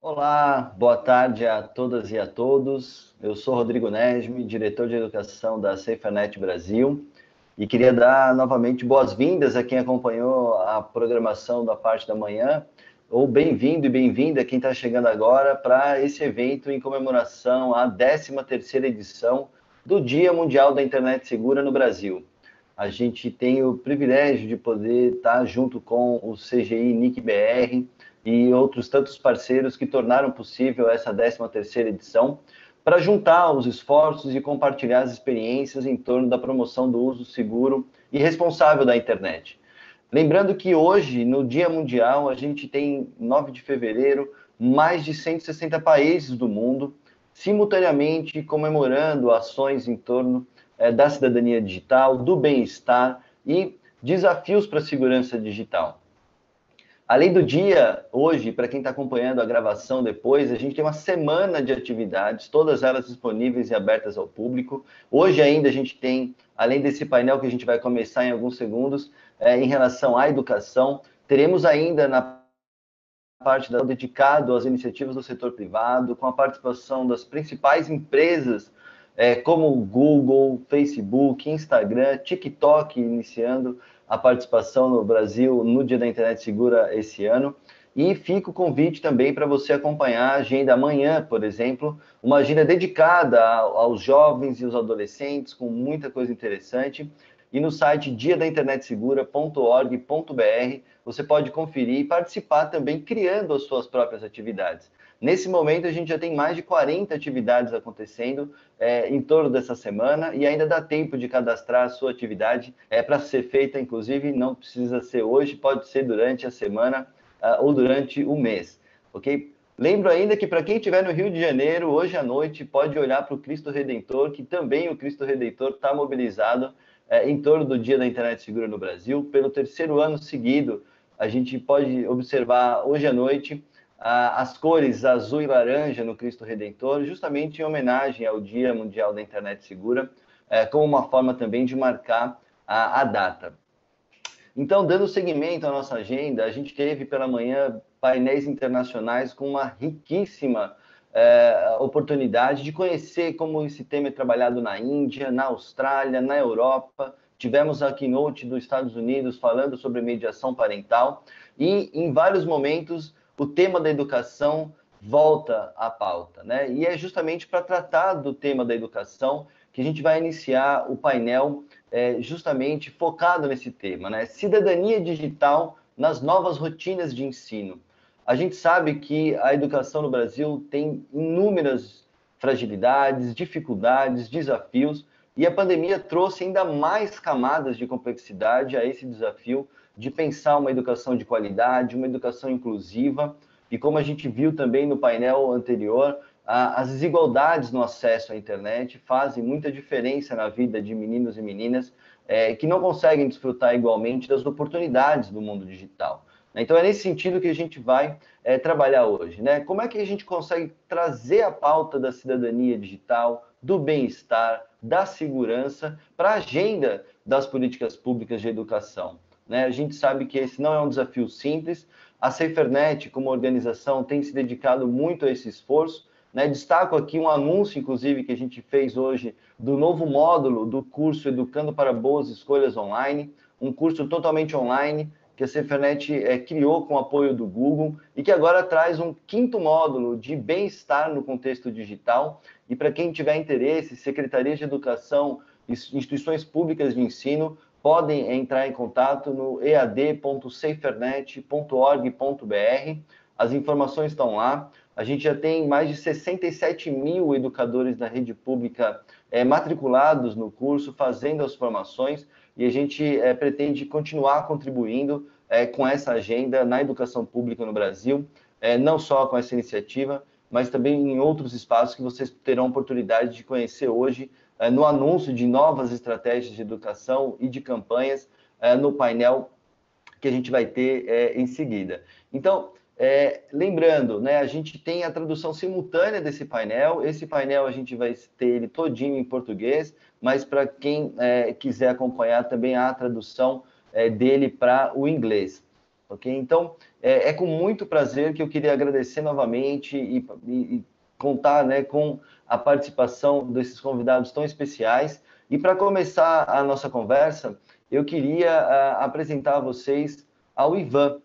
Olá, boa tarde a todas e a todos. Eu sou Rodrigo Nesme, diretor de educação da SaferNet Brasil, e queria dar novamente boas-vindas a quem acompanhou a programação da parte da manhã, ou bem-vindo e bem-vinda quem está chegando agora para esse evento em comemoração à 13ª edição do Dia Mundial da Internet Segura no Brasil. A gente tem o privilégio de poder estar junto com o CGI NIC BR e outros tantos parceiros que tornaram possível essa 13ª edição, para juntar os esforços e compartilhar as experiências em torno da promoção do uso seguro e responsável da internet. Lembrando que hoje, no Dia Mundial, a gente tem, 9 de fevereiro, mais de 160 países do mundo simultaneamente comemorando ações em torno da cidadania digital, do bem-estar e desafios para a segurança digital. Além do dia, hoje, para quem está acompanhando a gravação depois, a gente tem uma semana de atividades, todas elas disponíveis e abertas ao público. Hoje ainda a gente tem, além desse painel que a gente vai começar em alguns segundos, em relação à educação, teremos ainda na parte dedicado às iniciativas do setor privado, com a participação das principais empresas, como Google, Facebook, Instagram, TikTok, iniciando a participação no Brasil no Dia da Internet Segura esse ano. E fica o convite também para você acompanhar a agenda amanhã, por exemplo, uma agenda dedicada aos jovens e os adolescentes, com muita coisa interessante. E no site diadainternetsegura.org.br você pode conferir e participar também criando as suas próprias atividades. Nesse momento, a gente já tem mais de 40 atividades acontecendo em torno dessa semana e ainda dá tempo de cadastrar a sua atividade para ser feita, inclusive, não precisa ser hoje, pode ser durante a semana ou durante o mês, ok? Lembro ainda que para quem estiver no Rio de Janeiro, hoje à noite, pode olhar para o Cristo Redentor, que também o Cristo Redentor está mobilizado em torno do Dia da Internet Segura no Brasil. Pelo terceiro ano seguido, a gente pode observar hoje à noite as cores azul e laranja no Cristo Redentor, justamente em homenagem ao Dia Mundial da Internet Segura, como uma forma também de marcar a data. Então, dando seguimento à nossa agenda, a gente teve pela manhã painéis internacionais com uma riquíssima oportunidade de conhecer como esse tema é trabalhado na Índia, na Austrália, na Europa. Tivemos a keynote dos Estados Unidos falando sobre mediação parental e, em vários momentos, o tema da educação volta à pauta, né? E é justamente para tratar do tema da educação que a gente vai iniciar o painel justamente focado nesse tema, né? Cidadania digital nas novas rotinas de ensino. A gente sabe que a educação no Brasil tem inúmeras fragilidades, dificuldades, desafios, e a pandemia trouxe ainda mais camadas de complexidade a esse desafio de pensar uma educação de qualidade, uma educação inclusiva, e como a gente viu também no painel anterior, as desigualdades no acesso à internet fazem muita diferença na vida de meninos e meninas que não conseguem desfrutar igualmente das oportunidades do mundo digital. Então, é nesse sentido que a gente vai trabalhar hoje, né? Como é que a gente consegue trazer a pauta da cidadania digital, do bem-estar, da segurança para a agenda das políticas públicas de educação, né? A gente sabe que esse não é um desafio simples. A SaferNet, como organização, tem se dedicado muito a esse esforço, né? Destaco aqui um anúncio, inclusive, que a gente fez hoje do novo módulo do curso Educando para Boas Escolhas Online, um curso totalmente online, que a SaferNet criou com o apoio do Google e que agora traz um quinto módulo de bem-estar no contexto digital. E para quem tiver interesse, secretarias de educação, instituições públicas de ensino, podem entrar em contato no ead.safernet.org.br. As informações estão lá. A gente já tem mais de 67 mil educadores da rede pública matriculados no curso, fazendo as formações, e a gente pretende continuar contribuindo com essa agenda na educação pública no Brasil, não só com essa iniciativa, mas também em outros espaços que vocês terão oportunidade de conhecer hoje, no anúncio de novas estratégias de educação e de campanhas no painel que a gente vai ter em seguida. Então, lembrando, né, a gente tem a tradução simultânea desse painel. Esse painel a gente vai ter ele todinho em português, mas para quem quiser acompanhar também há a tradução dele para o inglês. ok? Então, é com muito prazer que eu queria agradecer novamente e contar, né, com a participação desses convidados tão especiais. E para começar a nossa conversa, eu queria apresentar a vocês ao Ivan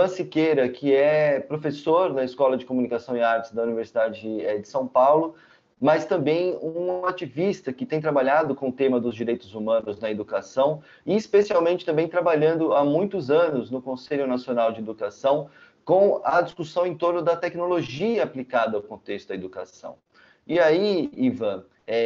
Siqueira, que é professor na Escola de Comunicação e Artes da Universidade de São Paulo, mas também um ativista que tem trabalhado com o tema dos direitos humanos na educação e especialmente também trabalhando há muitos anos no Conselho Nacional de Educação com a discussão em torno da tecnologia aplicada ao contexto da educação. E aí, Ivan,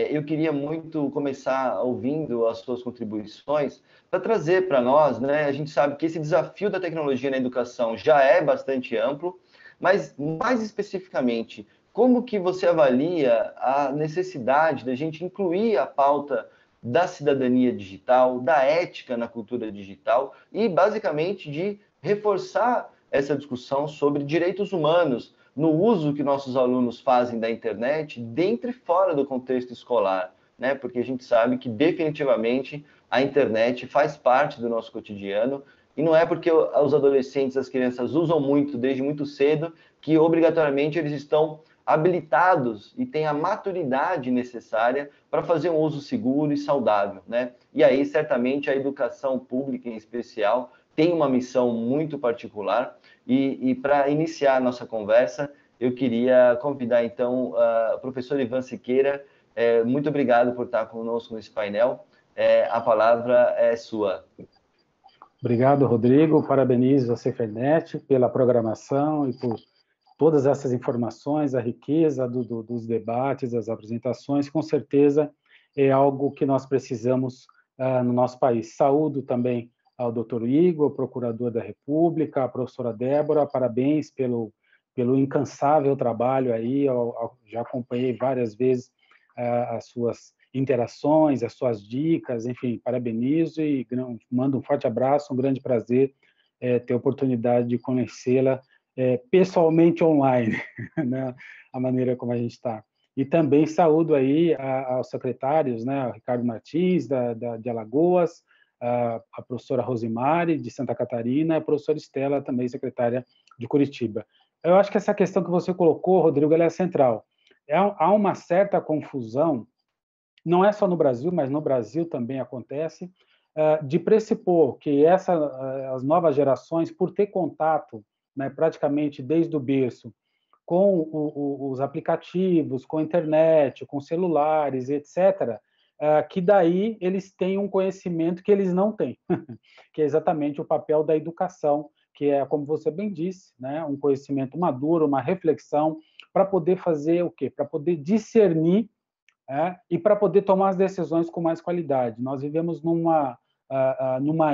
eu queria muito começar ouvindo as suas contribuições para trazer para nós, né? A gente sabe que esse desafio da tecnologia na educação já é bastante amplo, mas mais especificamente, como que você avalia a necessidade da gente incluir a pauta da cidadania digital, da ética na cultura digital e, basicamente, de reforçar essa discussão sobre direitos humanos no uso que nossos alunos fazem da internet dentro e fora do contexto escolar, né? Porque a gente sabe que definitivamente a internet faz parte do nosso cotidiano e não é porque os adolescentes, as crianças usam muito desde muito cedo que obrigatoriamente eles estão habilitados e têm a maturidade necessária para fazer um uso seguro e saudável, né? E aí certamente a educação pública em especial tem uma missão muito particular e para iniciar a nossa conversa, eu queria convidar, então, o professor Ivan Siqueira. Muito obrigado por estar conosco nesse painel. A palavra é sua. Obrigado, Rodrigo. Parabenizo a Cefernet pela programação e por todas essas informações, a riqueza dos debates, das apresentações. Com certeza é algo que nós precisamos no nosso país. Saúdo também ao doutor Igor, procurador da República, a professora Débora, parabéns pelo incansável trabalho aí, já acompanhei várias vezes as suas interações, as suas dicas, enfim, parabenizo e mando um forte abraço, um grande prazer ter a oportunidade de conhecê-la pessoalmente online, né, a maneira como a gente está. E também saúdo aí aos secretários, né, o Ricardo Martins, de Alagoas, a professora Rosimari, de Santa Catarina, a professora Estela, também secretária de Curitiba. Eu acho que essa questão que você colocou, Rodrigo, ela é central. Há uma certa confusão, não é só no Brasil, mas no Brasil também acontece, de pressupor que as novas gerações, por ter contato, né, praticamente desde o berço, com os aplicativos, com a internet, com celulares, etc., que daí eles têm um conhecimento que eles não têm, que é exatamente o papel da educação, que é, como você bem disse, né, um conhecimento maduro, uma reflexão, para poder fazer o quê? Para poder discernir e para poder tomar as decisões com mais qualidade. Nós vivemos numa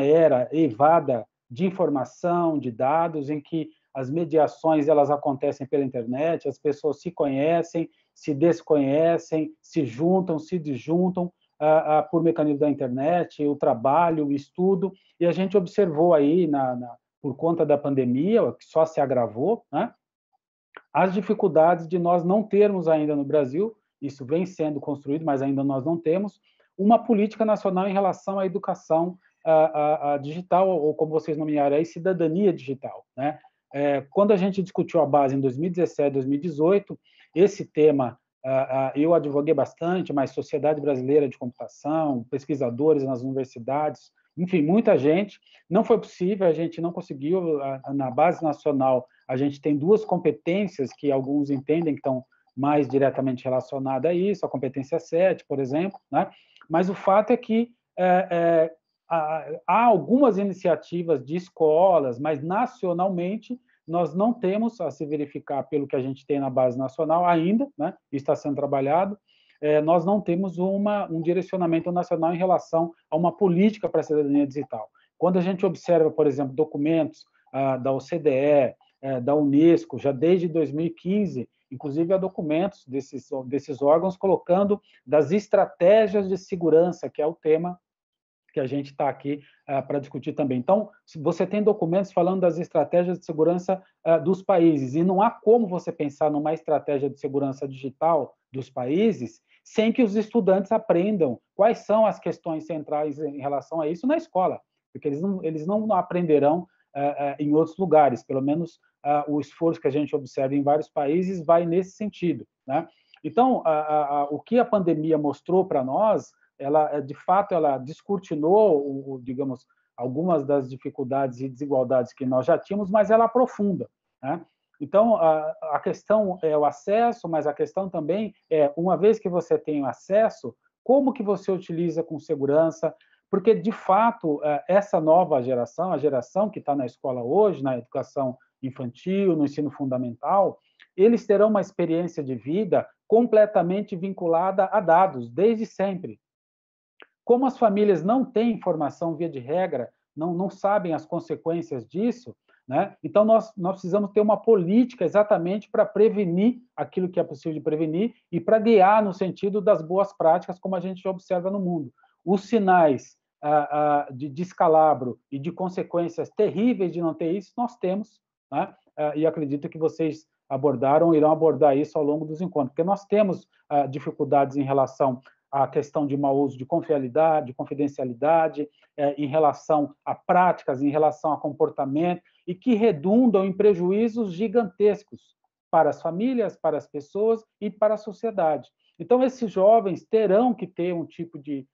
era evada de informação, de dados, em que as mediações elas acontecem pela internet, as pessoas se conhecem, se desconhecem, se juntam, se disjuntam por mecanismo da internet, o trabalho, o estudo, e a gente observou aí, por conta da pandemia, que só se agravou, né, as dificuldades de nós não termos ainda no Brasil, isso vem sendo construído, mas ainda nós não temos, uma política nacional em relação à educação digital, ou como vocês nomearam aí, cidadania digital, né? Quando a gente discutiu a base em 2017, 2018, esse tema eu advoguei bastante, mas Sociedade Brasileira de Computação, pesquisadores nas universidades, enfim, muita gente, não foi possível, a gente não conseguiu, na base nacional, a gente tem duas competências que alguns entendem que estão mais diretamente relacionadas a isso, a competência 7, por exemplo, né? Mas o fato é que há algumas iniciativas de escolas, mas nacionalmente nós não temos, a se verificar pelo que a gente tem na base nacional ainda, né? Está sendo trabalhado, nós não temos um direcionamento nacional em relação a uma política para a cidadania digital. Quando a gente observa, por exemplo, documentos da OCDE, da Unesco, já desde 2015, inclusive há documentos desses órgãos colocando das estratégias de segurança, que é o tema que a gente está aqui para discutir também. Então, você tem documentos falando das estratégias de segurança dos países, e não há como você pensar numa estratégia de segurança digital dos países sem que os estudantes aprendam quais são as questões centrais em relação a isso na escola, porque eles não aprenderão em outros lugares. Pelo menos o esforço que a gente observa em vários países vai nesse sentido, né? Então, o que a pandemia mostrou para nós, ela, de fato, ela descortinou, digamos, algumas das dificuldades e desigualdades que nós já tínhamos, mas ela aprofunda, né? Então, a questão é o acesso, mas a questão também é, uma vez que você tem o acesso, como que você utiliza com segurança? Porque, de fato, essa nova geração, a geração que está na escola hoje, na educação infantil, no ensino fundamental, eles terão uma experiência de vida completamente vinculada a dados, desde sempre. Como as famílias não têm informação, via de regra, não sabem as consequências disso, né? Então, nós precisamos ter uma política exatamente para prevenir aquilo que é possível de prevenir e para guiar no sentido das boas práticas, como a gente observa no mundo. Os sinais de descalabro e de consequências terríveis de não ter isso, nós temos, né? E acredito que vocês irão abordar isso ao longo dos encontros, porque nós temos dificuldades em relação à questão de mau uso de confidencialidade, em relação a práticas, em relação a comportamento, e que redundam em prejuízos gigantescos para as famílias, para as pessoas e para a sociedade. Então, esses jovens terão que ter um tipo de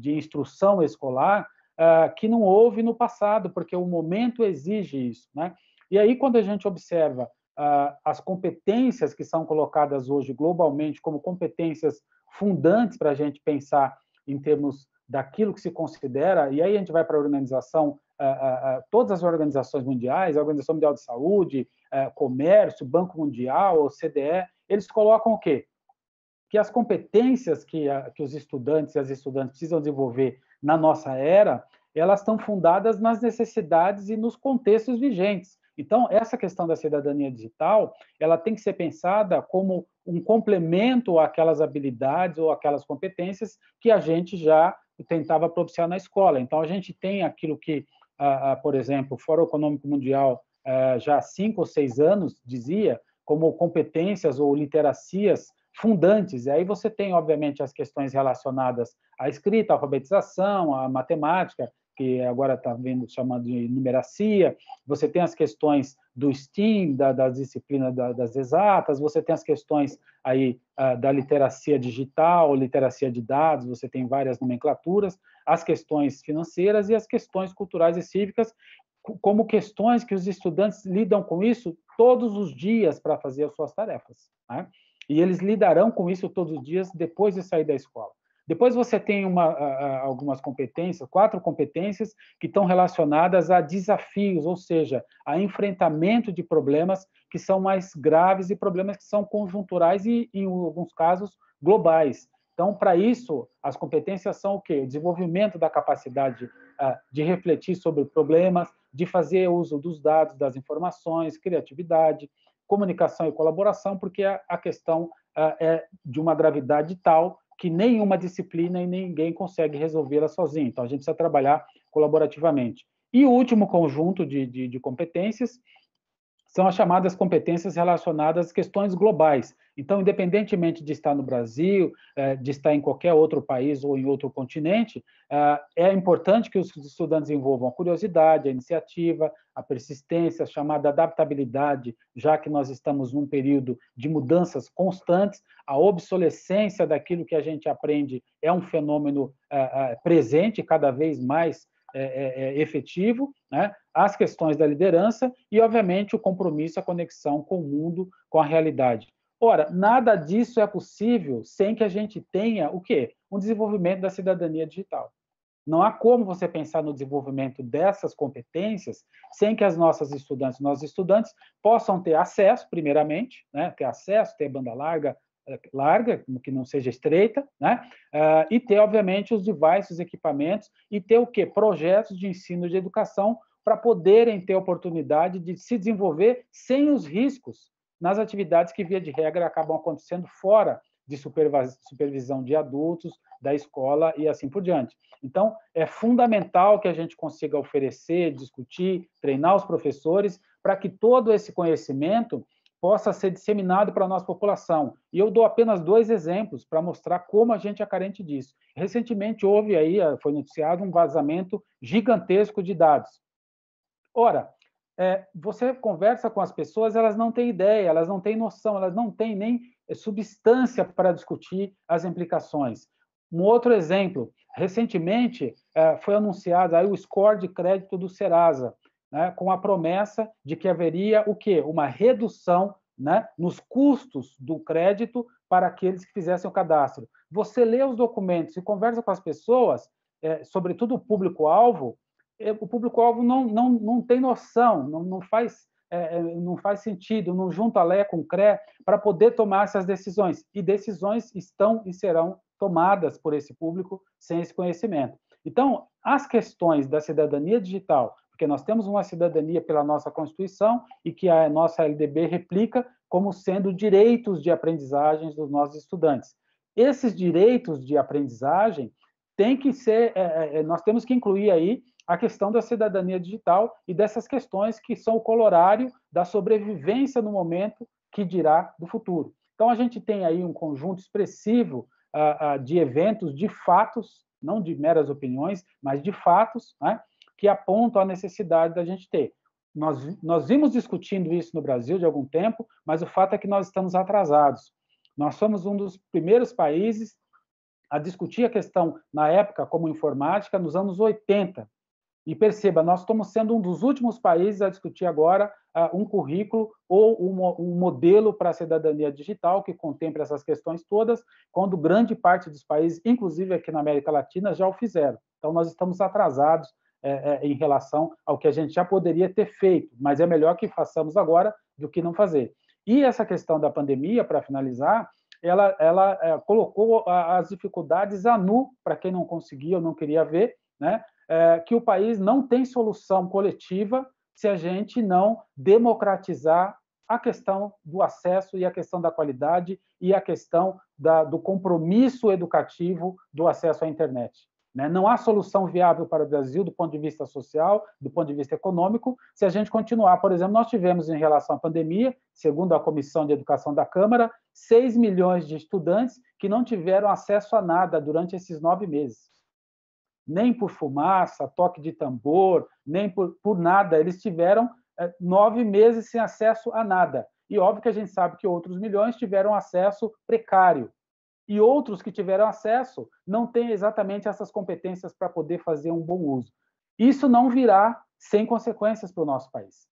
instrução escolar que não houve no passado, porque o momento exige isso, né? E aí, quando a gente observa as competências que são colocadas hoje globalmente como competências fundantes para a gente pensar em termos daquilo que se considera, e aí a gente vai para a organização, todas as organizações mundiais, a Organização Mundial de Saúde, Comércio, Banco Mundial, OCDE, eles colocam o quê? Que as competências que os estudantes e as estudantes precisam desenvolver na nossa era, elas estão fundadas nas necessidades e nos contextos vigentes. Então, essa questão da cidadania digital, ela tem que ser pensada como um complemento àquelas habilidades ou àquelas competências que a gente já tentava propiciar na escola. Então, a gente tem aquilo que, por exemplo, o Fórum Econômico Mundial, já há 5 ou 6 anos, dizia, como competências ou literacias fundantes. E aí você tem, obviamente, as questões relacionadas à escrita, à alfabetização, à matemática, que agora está chamando de numeracia, você tem as questões do STEAM, das disciplinas das exatas, você tem as questões aí da literacia digital, literacia de dados, você tem várias nomenclaturas, as questões financeiras e as questões culturais e cívicas, como questões que os estudantes lidam com isso todos os dias para fazer as suas tarefas, né? E eles lidarão com isso todos os dias depois de sair da escola. Depois você tem algumas competências, 4 competências que estão relacionadas a desafios, ou seja, a enfrentamento de problemas que são mais graves e problemas que são conjunturais e, em alguns casos, globais. Então, para isso, as competências são o quê? O desenvolvimento da capacidade de refletir sobre problemas, de fazer uso dos dados, das informações, criatividade, comunicação e colaboração, porque a questão é de uma gravidade tal que nenhuma disciplina e ninguém consegue resolvê-la sozinho. Então, a gente precisa trabalhar colaborativamente. E o último conjunto de competências são as chamadas competências relacionadas às questões globais. Então, independentemente de estar no Brasil, de estar em qualquer outro país ou em outro continente, é importante que os estudantes envolvam a curiosidade, a iniciativa, a persistência, a chamada adaptabilidade, já que nós estamos num período de mudanças constantes, a obsolescência daquilo que a gente aprende é um fenômeno presente, cada vez mais efetivo, né? As questões da liderança e, obviamente, o compromisso, a conexão com o mundo, com a realidade. Ora, nada disso é possível sem que a gente tenha o quê? Um desenvolvimento da cidadania digital. Não há como você pensar no desenvolvimento dessas competências sem que as nossas estudantes, nossos estudantes, possam ter acesso, primeiramente, né? Ter acesso, ter banda larga, que não seja estreita, né? E ter, obviamente, os devices, os equipamentos, e ter o quê? Projetos de ensino de educação para poderem ter oportunidade de se desenvolver sem os riscos nas atividades que, via de regra, acabam acontecendo fora de supervisão de adultos, da escola e assim por diante. Então, é fundamental que a gente consiga oferecer, discutir, treinar os professores para que todo esse conhecimento possa ser disseminado para a nossa população. E eu dou apenas 2 exemplos para mostrar como a gente é carente disso. Recentemente houve aí, foi noticiado um vazamento gigantesco de dados. Ora, você conversa com as pessoas, elas não têm ideia, elas não têm noção, elas não têm nem substância para discutir as implicações. Um outro exemplo, recentemente foi anunciado aí o score de crédito do Serasa, né, com a promessa de que haveria o quê? Uma redução, né, nos custos do crédito para aqueles que fizessem o cadastro. Você lê os documentos e conversa com as pessoas, sobretudo o público-alvo não tem noção, não faz sentido, não junta Lé com Cré para poder tomar essas decisões. E decisões estão e serão tomadas por esse público sem esse conhecimento. Então, as questões da cidadania digital, porque nós temos uma cidadania pela nossa Constituição e que a nossa LDB replica como sendo direitos de aprendizagem dos nossos estudantes. Esses direitos de aprendizagem têm que ser, nós temos que incluir aí a questão da cidadania digital e dessas questões que são o colorário da sobrevivência no momento que dirá do futuro. Então, a gente tem aí um conjunto expressivo de eventos, de fatos, não de meras opiniões, mas de fatos, né, que apontam a necessidade da gente ter. Nós vimos discutindo isso no Brasil de algum tempo, mas o fato é que nós estamos atrasados. Nós somos um dos primeiros países a discutir a questão, na época, como informática, nos anos 80. E perceba, nós estamos sendo um dos últimos países a discutir agora um currículo ou um modelo para a cidadania digital que contemple essas questões todas, quando grande parte dos países, inclusive aqui na América Latina, já o fizeram. Então, nós estamos atrasados em relação ao que a gente já poderia ter feito, mas é melhor que façamos agora do que não fazer. E essa questão da pandemia, para finalizar, ela colocou as dificuldades a nu para quem não conseguia ou não queria ver, né? Que o país não tem solução coletiva se a gente não democratizar a questão do acesso e a questão da qualidade e a questão do compromisso educativo do acesso à internet. Né? Não há solução viável para o Brasil do ponto de vista social, do ponto de vista econômico, se a gente continuar. Por exemplo, nós tivemos, em relação à pandemia, segundo a Comissão de Educação da Câmara, 6 milhões de estudantes que não tiveram acesso a nada durante esses 9 meses. Nem por fumaça, toque de tambor, nem por nada. Eles tiveram 9 meses sem acesso a nada. E óbvio que a gente sabe que outros milhões tiveram acesso precário. E outros que tiveram acesso não têm exatamente essas competências para poder fazer um bom uso. Isso não virá sem consequências para o nosso país.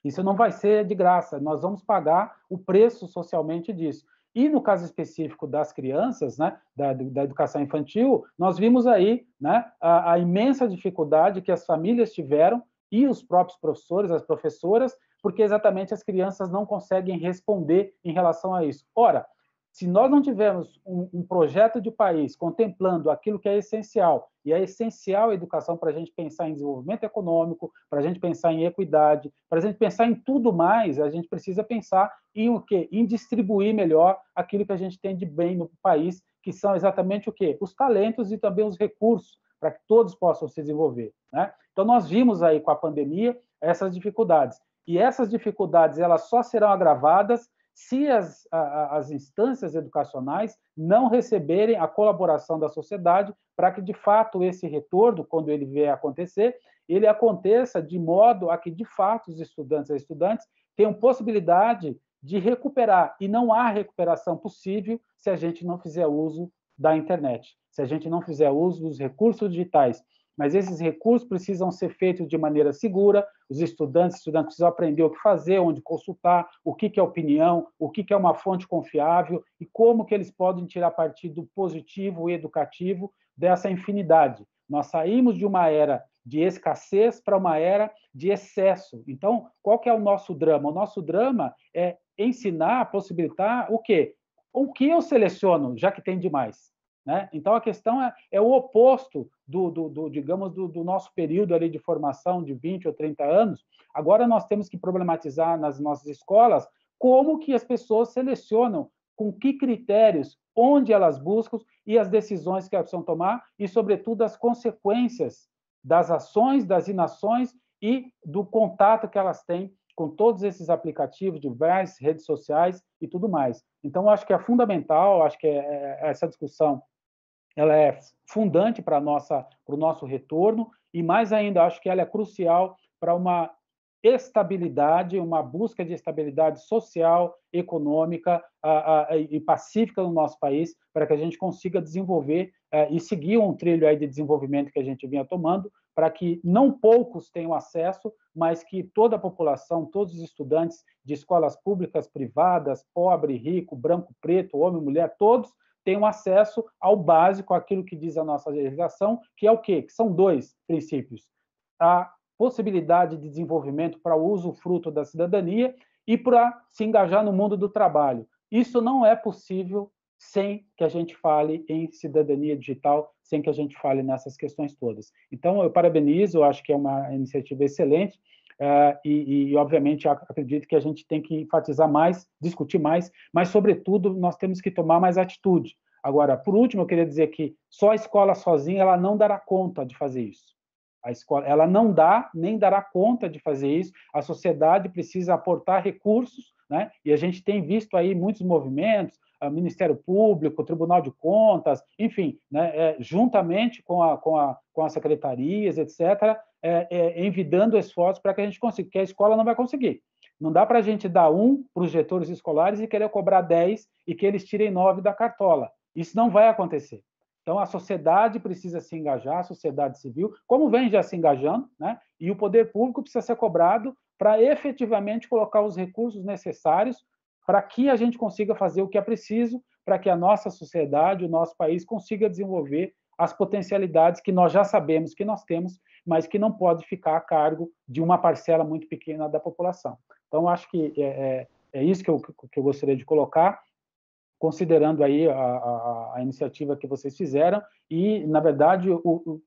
Isso não vai ser de graça, nós vamos pagar o preço socialmente disso. E no caso específico das crianças, né, da educação infantil, nós vimos aí, né, a imensa dificuldade que as famílias tiveram e os próprios professores, as professoras, porque exatamente as crianças não conseguem responder em relação a isso. Ora, se nós não tivermos um projeto de país contemplando aquilo que é essencial, e é essencial a educação para a gente pensar em desenvolvimento econômico, para a gente pensar em equidade, para a gente pensar em tudo mais, a gente precisa pensar em o quê? Em distribuir melhor aquilo que a gente tem de bem no país, que são exatamente o quê? Os talentos e também os recursos, para que todos possam se desenvolver. Né? Então, nós vimos aí com a pandemia essas dificuldades. E essas dificuldades elas só serão agravadas se as instâncias educacionais não receberem a colaboração da sociedade para que, de fato, esse retorno, quando ele vier a acontecer, ele aconteça de modo a que, de fato, os estudantes e estudantes tenham possibilidade de recuperar. E não há recuperação possível se a gente não fizer uso da internet, se a gente não fizer uso dos recursos digitais. Mas esses recursos precisam ser feitos de maneira segura, os estudantes precisam aprender o que fazer, onde consultar, o que é opinião, o que é uma fonte confiável e como que eles podem tirar partido positivo e educativo dessa infinidade. Nós saímos de uma era de escassez para uma era de excesso. Então, qual que é o nosso drama? O nosso drama é ensinar, possibilitar o quê? O que eu seleciono, já que tem demais? Né? Então, a questão é o oposto do nosso período ali de formação de 20 ou 30 anos. Agora nós temos que problematizar nas nossas escolas como que as pessoas selecionam, com que critérios, onde elas buscam e as decisões que elas precisam tomar e, sobretudo, as consequências das ações, das inações e do contato que elas têm com todos esses aplicativos, diversas redes sociais e tudo mais. Então, acho que é fundamental, acho que essa discussão ela é fundante para o nosso retorno e mais ainda, acho que ela é crucial para uma estabilidade, uma busca de estabilidade social, econômica e pacífica no nosso país, para que a gente consiga desenvolver e seguir um trilho aí de desenvolvimento que a gente vinha tomando, para que não poucos tenham acesso, mas que toda a população, todos os estudantes de escolas públicas, privadas, pobre, rico, branco, preto, homem, mulher, todos tenham acesso ao básico, aquilo que diz a nossa legislação, que é o quê? Que são 2 princípios. A possibilidade de desenvolvimento para o usufruto da cidadania e para se engajar no mundo do trabalho. Isso não é possível sem que a gente fale em cidadania digital, sem que a gente fale nessas questões todas. Então, eu parabenizo, eu acho que é uma iniciativa excelente, obviamente, acredito que a gente tem que enfatizar mais, discutir mais, mas, sobretudo, nós temos que tomar mais atitude. Agora, por último, eu queria dizer que só a escola sozinha ela não dará conta de fazer isso. A escola, ela não dá, nem dará conta de fazer isso. A sociedade precisa aportar recursos, né? E a gente tem visto aí muitos movimentos, o Ministério Público, o Tribunal de Contas, enfim, né? Juntamente com as secretarias, etc., envidando esforços para que a gente consiga, porque a escola não vai conseguir. Não dá para a gente dar 1 para os gestores escolares e querer cobrar 10 e que eles tirem 9 da cartola. Isso não vai acontecer. Então, a sociedade precisa se engajar, a sociedade civil, como vem já se engajando, né? E o poder público precisa ser cobrado para efetivamente colocar os recursos necessários para que a gente consiga fazer o que é preciso para que a nossa sociedade, o nosso país, consiga desenvolver as potencialidades que nós já sabemos que nós temos, mas que não pode ficar a cargo de uma parcela muito pequena da população. Então, acho que é isso que eu gostaria de colocar, considerando aí a iniciativa que vocês fizeram e, na verdade,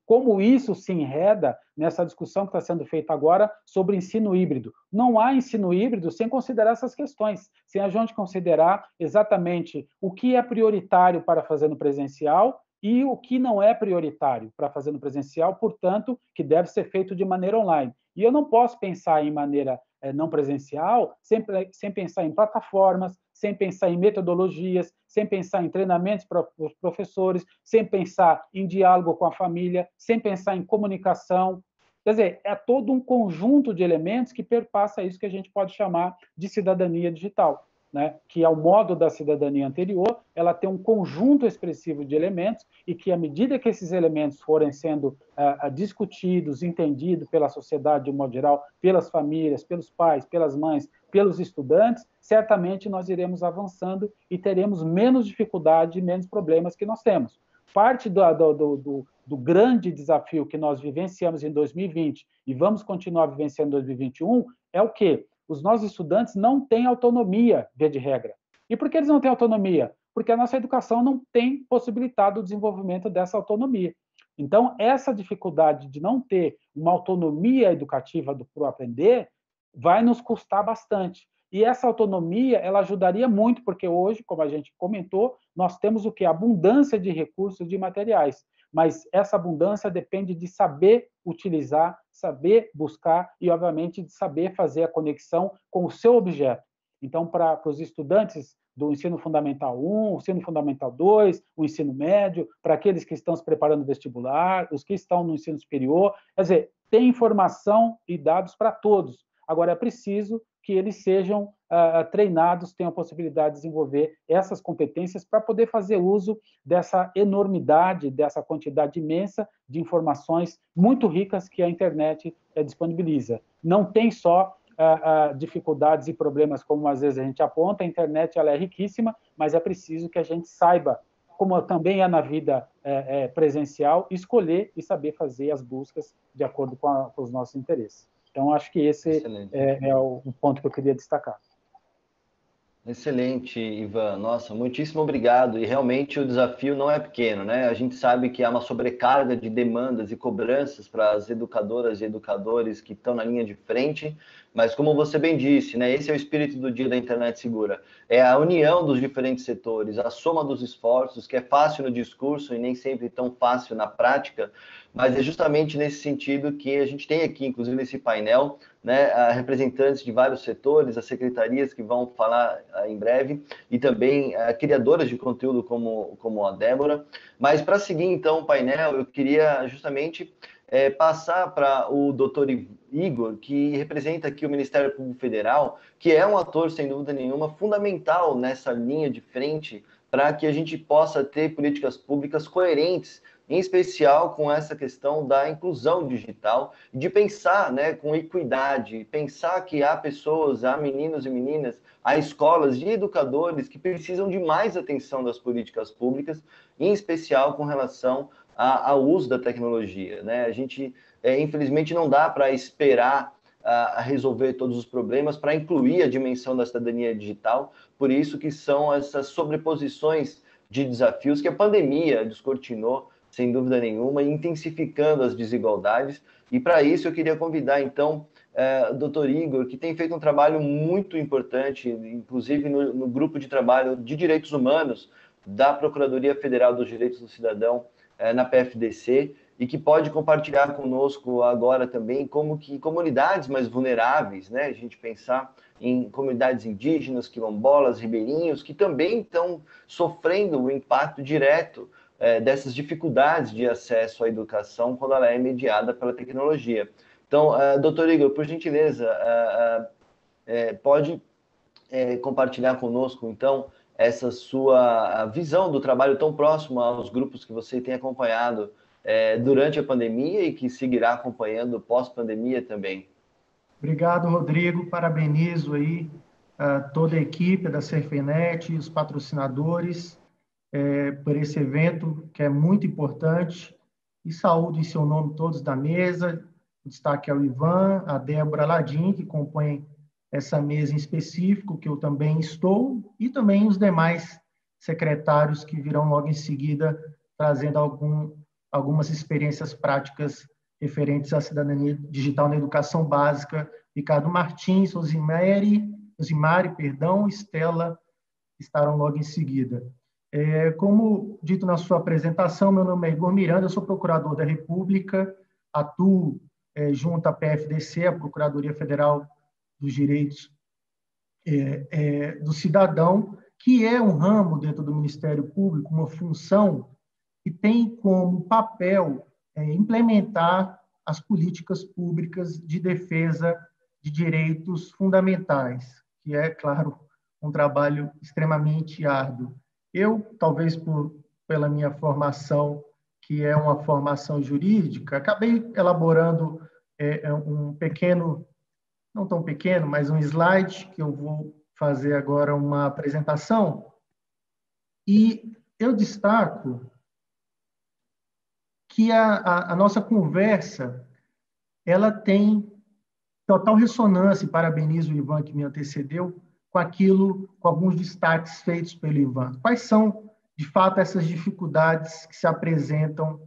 como isso se enreda nessa discussão que está sendo feita agora sobre ensino híbrido. Não há ensino híbrido sem considerar essas questões, sem a gente considerar exatamente o que é prioritário para fazer no presencial e o que não é prioritário para fazer no presencial, portanto, que deve ser feito de maneira online. E eu não posso pensar em maneira não presencial sem pensar em plataformas, sem pensar em metodologias, sem pensar em treinamentos para os professores, sem pensar em diálogo com a família, sem pensar em comunicação. Quer dizer, é todo um conjunto de elementos que perpassa isso que a gente pode chamar de cidadania digital, né? Que, ao modo da cidadania anterior, ela tem um conjunto expressivo de elementos e que, à medida que esses elementos forem sendo discutidos, entendidos pela sociedade de um modo geral, pelas famílias, pelos pais, pelas mães, pelos estudantes, certamente nós iremos avançando e teremos menos dificuldade e menos problemas que nós temos. Parte do grande desafio que nós vivenciamos em 2020 e vamos continuar vivenciando em 2021 é o quê? Os nossos estudantes não têm autonomia, via de regra. E por que eles não têm autonomia? Porque a nossa educação não tem possibilitado o desenvolvimento dessa autonomia. Então, essa dificuldade de não ter uma autonomia educativa para o aprender vai nos custar bastante. E essa autonomia, ela ajudaria muito, porque hoje, como a gente comentou, nós temos o quê? Abundância de recursos, de materiais. Mas essa abundância depende de saber utilizar, saber buscar e, obviamente, de saber fazer a conexão com o seu objeto. Então, para os estudantes do ensino fundamental 1, o ensino fundamental 2, o ensino médio, para aqueles que estão se preparando no vestibular, os que estão no ensino superior, quer dizer, tem informação e dados para todos. Agora, é preciso que eles sejam treinados, tenham a possibilidade de desenvolver essas competências para poder fazer uso dessa enormidade, dessa quantidade imensa de informações muito ricas que a internet disponibiliza. Não tem só dificuldades e problemas como às vezes a gente aponta, a internet ela é riquíssima, mas é preciso que a gente saiba, como também é na vida presencial, escolher e saber fazer as buscas de acordo com os nossos interesses. Então, acho que esse é o ponto que eu queria destacar. Excelente, Ivan. Nossa, muitíssimo obrigado. E realmente o desafio não é pequeno, né? A gente sabe que há uma sobrecarga de demandas e cobranças para as educadoras e educadores que estão na linha de frente, mas como você bem disse, né? Esse é o espírito do Dia da Internet Segura. É a união dos diferentes setores, a soma dos esforços, que é fácil no discurso e nem sempre tão fácil na prática, mas é justamente nesse sentido que a gente tem aqui, inclusive nesse painel, né, representantes de vários setores, as secretarias que vão falar em breve, e também criadoras de conteúdo como a Débora. Mas para seguir, então, o painel, eu queria justamente passar para o doutor Igor, que representa aqui o Ministério Público Federal, que é um ator, sem dúvida nenhuma, fundamental nessa linha de frente para que a gente possa ter políticas públicas coerentes, em especial com essa questão da inclusão digital, de pensar, né, com equidade, pensar que há pessoas, há meninos e meninas, há escolas e educadores que precisam de mais atenção das políticas públicas, em especial com relação ao uso da tecnologia, né? A gente, infelizmente, não dá para esperar a resolver todos os problemas para incluir a dimensão da cidadania digital, por isso que são essas sobreposições de desafios que a pandemia descortinou, sem dúvida nenhuma, intensificando as desigualdades, e para isso eu queria convidar, então, o doutor Igor, que tem feito um trabalho muito importante, inclusive no grupo de trabalho de direitos humanos da Procuradoria Federal dos Direitos do Cidadão, na PFDC, e que pode compartilhar conosco agora também como que comunidades mais vulneráveis, né? A gente pensar em comunidades indígenas, quilombolas, ribeirinhos, que também estão sofrendo o impacto direto dessas dificuldades de acesso à educação quando ela é mediada pela tecnologia. Então, doutor Igor, por gentileza, pode compartilhar conosco, então, essa sua visão do trabalho tão próximo aos grupos que você tem acompanhado durante a pandemia e que seguirá acompanhando pós-pandemia também. Obrigado, Rodrigo. Parabenizo aí toda a equipe da Serfenet, os patrocinadores, por esse evento que é muito importante. E saúdo em seu nome todos da mesa. Destaque ao Ivan, a Débora Ladim, que compõem essa mesa em específico, que eu também estou, e também os demais secretários que virão logo em seguida, trazendo algumas experiências práticas referentes à cidadania digital na educação básica. Ricardo Martins, Osimari, Estela, estarão logo em seguida. Como dito na sua apresentação, meu nome é Igor Miranda, eu sou procurador da República, atuo junto à PFDC, a Procuradoria Federal dos Direitos do Cidadão, que é um ramo dentro do Ministério Público, uma função que tem como papel implementar as políticas públicas de defesa de direitos fundamentais, que é, claro, um trabalho extremamente árduo. Eu, talvez pela minha formação, que é uma formação jurídica, acabei elaborando um pequeno, não tão pequeno, mas um slide, que eu vou fazer agora uma apresentação, e eu destaco que a nossa conversa ela tem total ressonância, e parabenizo o Ivan, que me antecedeu, com alguns destaques feitos pelo Ivan. Quais são, de fato, essas dificuldades que se apresentam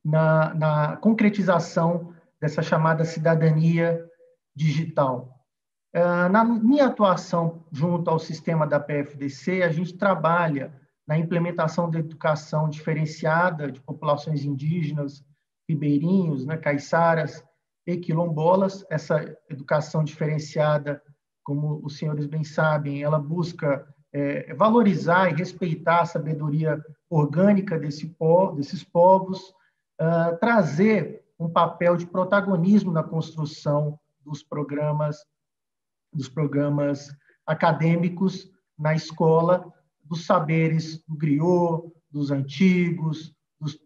na concretização dessa chamada cidadania digital? Na minha atuação junto ao sistema da PFDC, a gente trabalha na implementação da educação diferenciada de populações indígenas, ribeirinhos, né, caiçaras e quilombolas. Essa educação diferenciada, como os senhores bem sabem, ela busca valorizar e respeitar a sabedoria orgânica desses povos, trazer um papel de protagonismo na construção dos programas acadêmicos na escola, dos saberes do griot, dos antigos,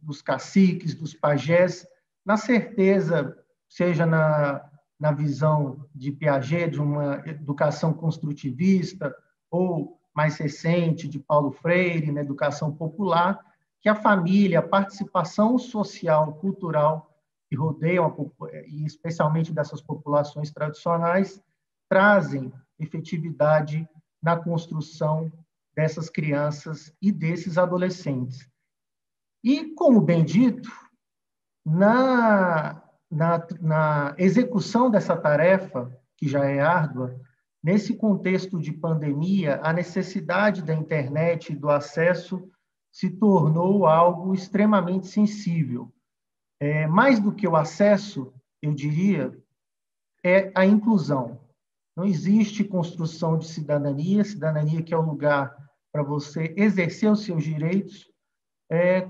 dos caciques, dos pajés, na certeza, seja na visão de Piaget, de uma educação construtivista, ou mais recente, de Paulo Freire, na educação popular, que a família, a participação social, cultural que rodeiam, e especialmente dessas populações tradicionais, trazem efetividade na construção dessas crianças e desses adolescentes. E, como bem dito, na execução dessa tarefa, que já é árdua, nesse contexto de pandemia, a necessidade da internet e do acesso se tornou algo extremamente sensível. Mais do que o acesso, eu diria, é a inclusão. Não existe construção de cidadania que é o lugar para você exercer os seus direitos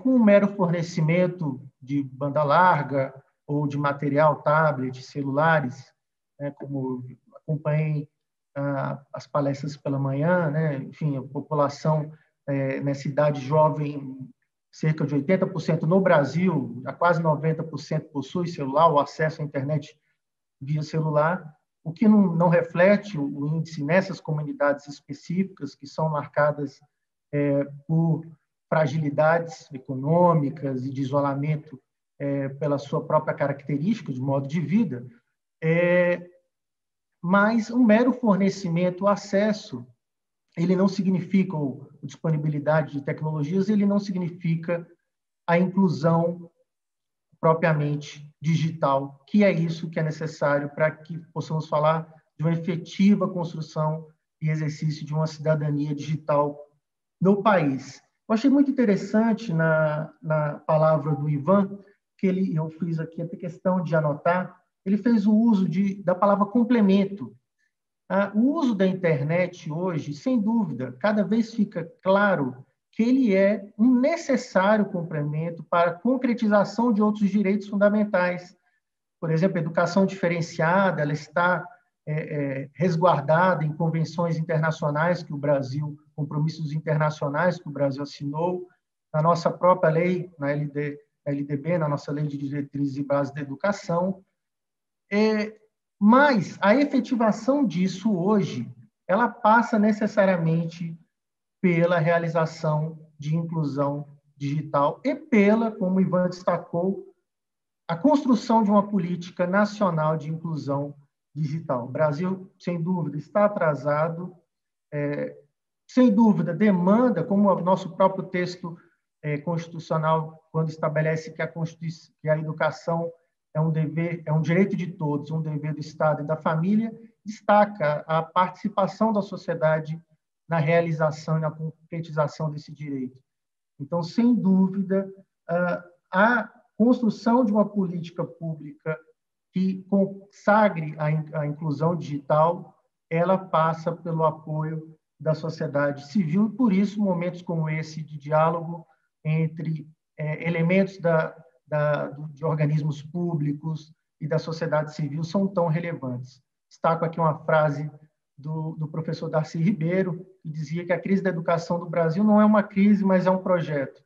com um mero fornecimento de banda larga ou de material, tablet, celulares, né, como acompanhei as palestras pela manhã, né, enfim, a população nessa idade jovem, cerca de 80% no Brasil, a quase 90% possui celular, o acesso à internet via celular, o que não reflete o índice nessas comunidades específicas que são marcadas por fragilidades econômicas e de isolamento pela sua própria característica de modo de vida, mas um mero fornecimento, o acesso, ele não significa, ou disponibilidade de tecnologias, ele não significa a inclusão propriamente digital, que é isso que é necessário para que possamos falar de uma efetiva construção e exercício de uma cidadania digital no país. Eu achei muito interessante na palavra do Ivan, que eu fiz aqui até questão de anotar, ele fez o uso da palavra complemento. O uso da internet hoje, sem dúvida, cada vez fica claro que ele é um necessário complemento para a concretização de outros direitos fundamentais. Por exemplo, a educação diferenciada, ela está resguardada em convenções internacionais que o Brasil, compromissos internacionais que o Brasil assinou, na nossa própria lei, na LDB, na nossa Lei de Diretrizes e Bases da Educação. Mas a efetivação disso hoje, ela passa necessariamente pela realização de inclusão digital e pela, como o Ivan destacou, a construção de uma política nacional de inclusão digital. O Brasil, sem dúvida, está atrasado, sem dúvida, demanda, como o nosso próprio texto constitucional, quando estabelece que a educação é um dever, é um direito de todos, um dever do Estado e da família, destaca a participação da sociedade na realização e na concretização desse direito. Então, sem dúvida, a construção de uma política pública que consagre a inclusão digital, ela passa pelo apoio da sociedade civil, e por isso momentos como esse de diálogo entre elementos de organismos públicos e da sociedade civil são tão relevantes. Destaco aqui uma frase do professor Darcy Ribeiro, que dizia que a crise da educação do Brasil não é uma crise, mas é um projeto.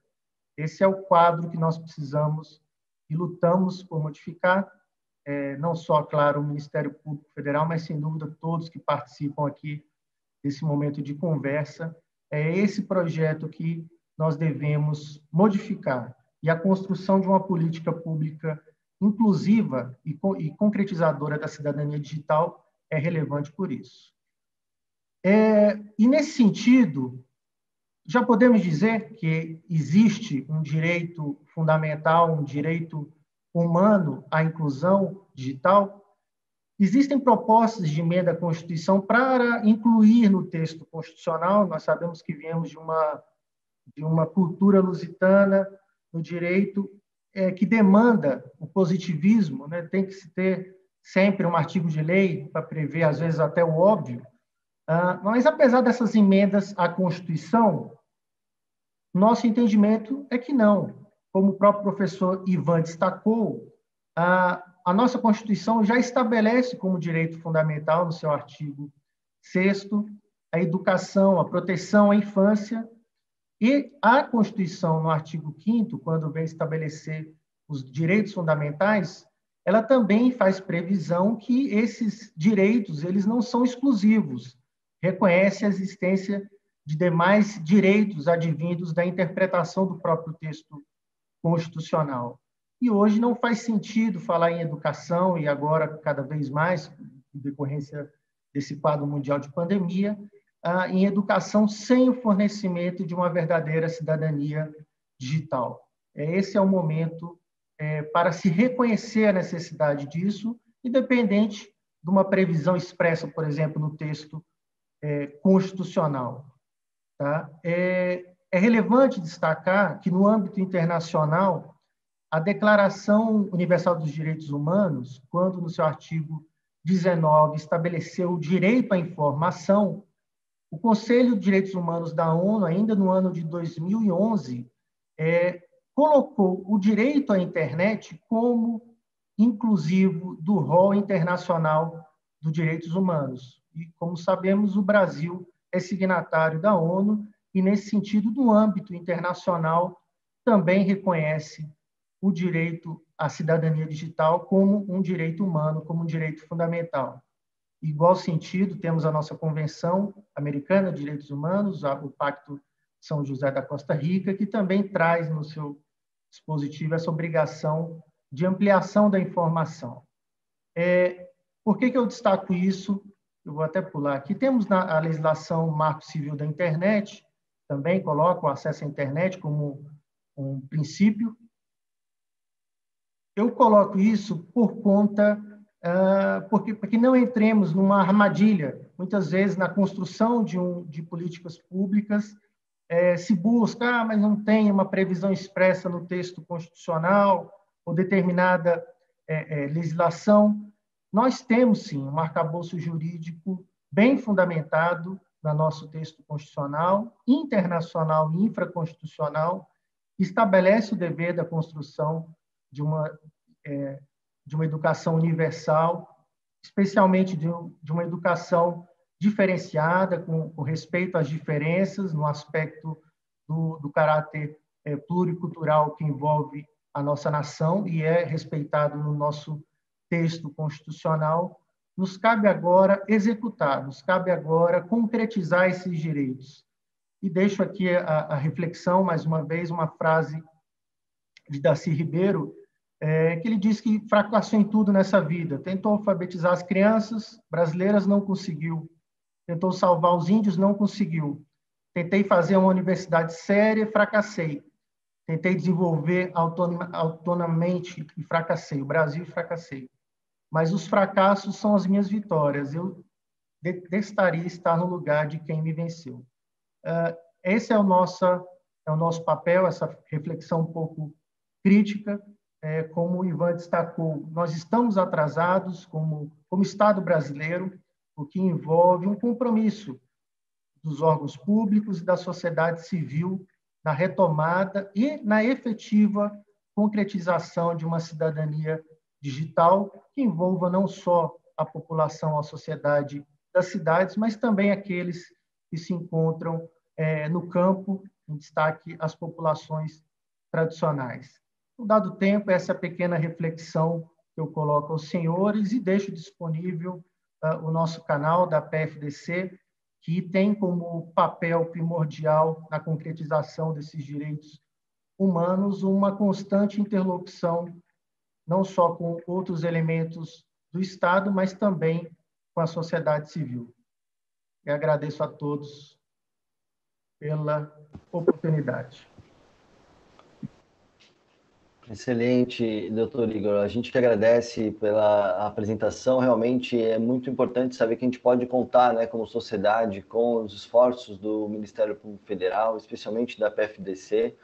Esse é o quadro que nós precisamos e lutamos por modificar, não só, claro, o Ministério Público Federal, mas, sem dúvida, todos que participam aqui desse momento de conversa. É esse projeto que nós devemos modificar, e a construção de uma política pública inclusiva e concretizadora da cidadania digital é relevante por isso. E, nesse sentido, já podemos dizer que existe um direito fundamental, um direito humano à inclusão digital. Existem propostas de emenda à Constituição para incluir no texto constitucional. Nós sabemos que viemos de uma cultura lusitana no direito que demanda o positivismo, né? Tem que se ter sempre um artigo de lei para prever, às vezes, até o óbvio. Mas, apesar dessas emendas à Constituição, nosso entendimento é que não. Como o próprio professor Ivan destacou, a nossa Constituição já estabelece como direito fundamental, no seu artigo 6º, a educação, a proteção à infância, e a Constituição, no artigo 5º, quando vem estabelecer os direitos fundamentais, ela também faz previsão que esses direitos eles não são exclusivos, reconhece a existência de demais direitos advindos da interpretação do próprio texto constitucional. E hoje não faz sentido falar em educação, e agora cada vez mais, em decorrência desse quadro mundial de pandemia, em educação sem o fornecimento de uma verdadeira cidadania digital. Esse é o momento para se reconhecer a necessidade disso, independente de uma previsão expressa, por exemplo, no texto constitucional. Tá? É relevante destacar que, no âmbito internacional, a Declaração Universal dos Direitos Humanos, quando no seu artigo 19 estabeleceu o direito à informação, o Conselho de Direitos Humanos da ONU, ainda no ano de 2011, colocou o direito à internet como inclusivo do rol internacional dos direitos humanos. E, como sabemos, o Brasil é signatário da ONU e, nesse sentido, no âmbito internacional, também reconhece o direito à cidadania digital como um direito humano, como um direito fundamental. Em igual sentido, temos a nossa Convenção Americana de Direitos Humanos, o Pacto São José da Costa Rica, que também traz no seu dispositivo essa obrigação de ampliação da informação. Por que eu destaco isso? Eu vou até pular aqui. Temos a legislação Marco Civil da Internet, também coloca o acesso à internet como um princípio. Eu coloco isso por conta, porque não entremos numa armadilha. Muitas vezes, na construção de políticas públicas, se busca, mas não tem uma previsão expressa no texto constitucional ou determinada legislação. Nós temos, sim, um arcabouço jurídico bem fundamentado no nosso texto constitucional, internacional e infraconstitucional, que estabelece o dever da construção de uma educação universal, especialmente de uma educação diferenciada, com respeito às diferenças, no aspecto do caráter pluricultural que envolve a nossa nação e é respeitado no nosso texto constitucional. Nos cabe agora executar, nos cabe agora concretizar esses direitos. E deixo aqui a reflexão, mais uma vez, uma frase de Darcy Ribeiro, que ele diz que fracassou em tudo nessa vida. Tentou alfabetizar as crianças brasileiras, não conseguiu. Tentou salvar os índios, não conseguiu. Tentei fazer uma universidade séria, fracassei. Tentei desenvolver autonomamente e fracassei. O Brasil, fracassei. Mas os fracassos são as minhas vitórias. Eu detestaria estar no lugar de quem me venceu. Esse é o nosso papel, essa reflexão um pouco crítica. Como o Ivan destacou, nós estamos atrasados como Estado brasileiro, o que envolve um compromisso dos órgãos públicos e da sociedade civil na retomada e na efetiva concretização de uma cidadania digital que envolva não só a população, a sociedade das cidades, mas também aqueles que se encontram no campo, em destaque as populações tradicionais. No dado tempo, essa pequena reflexão que eu coloco aos senhores e deixo disponível o nosso canal da PFDC, que tem como papel primordial na concretização desses direitos humanos uma constante interlocução, não só com outros elementos do Estado, mas também com a sociedade civil. Eu agradeço a todos pela oportunidade. Excelente, doutor Igor. A gente que agradece pela apresentação. Realmente é muito importante saber que a gente pode contar, né, como sociedade, com os esforços do Ministério Público Federal, especialmente da PFDC,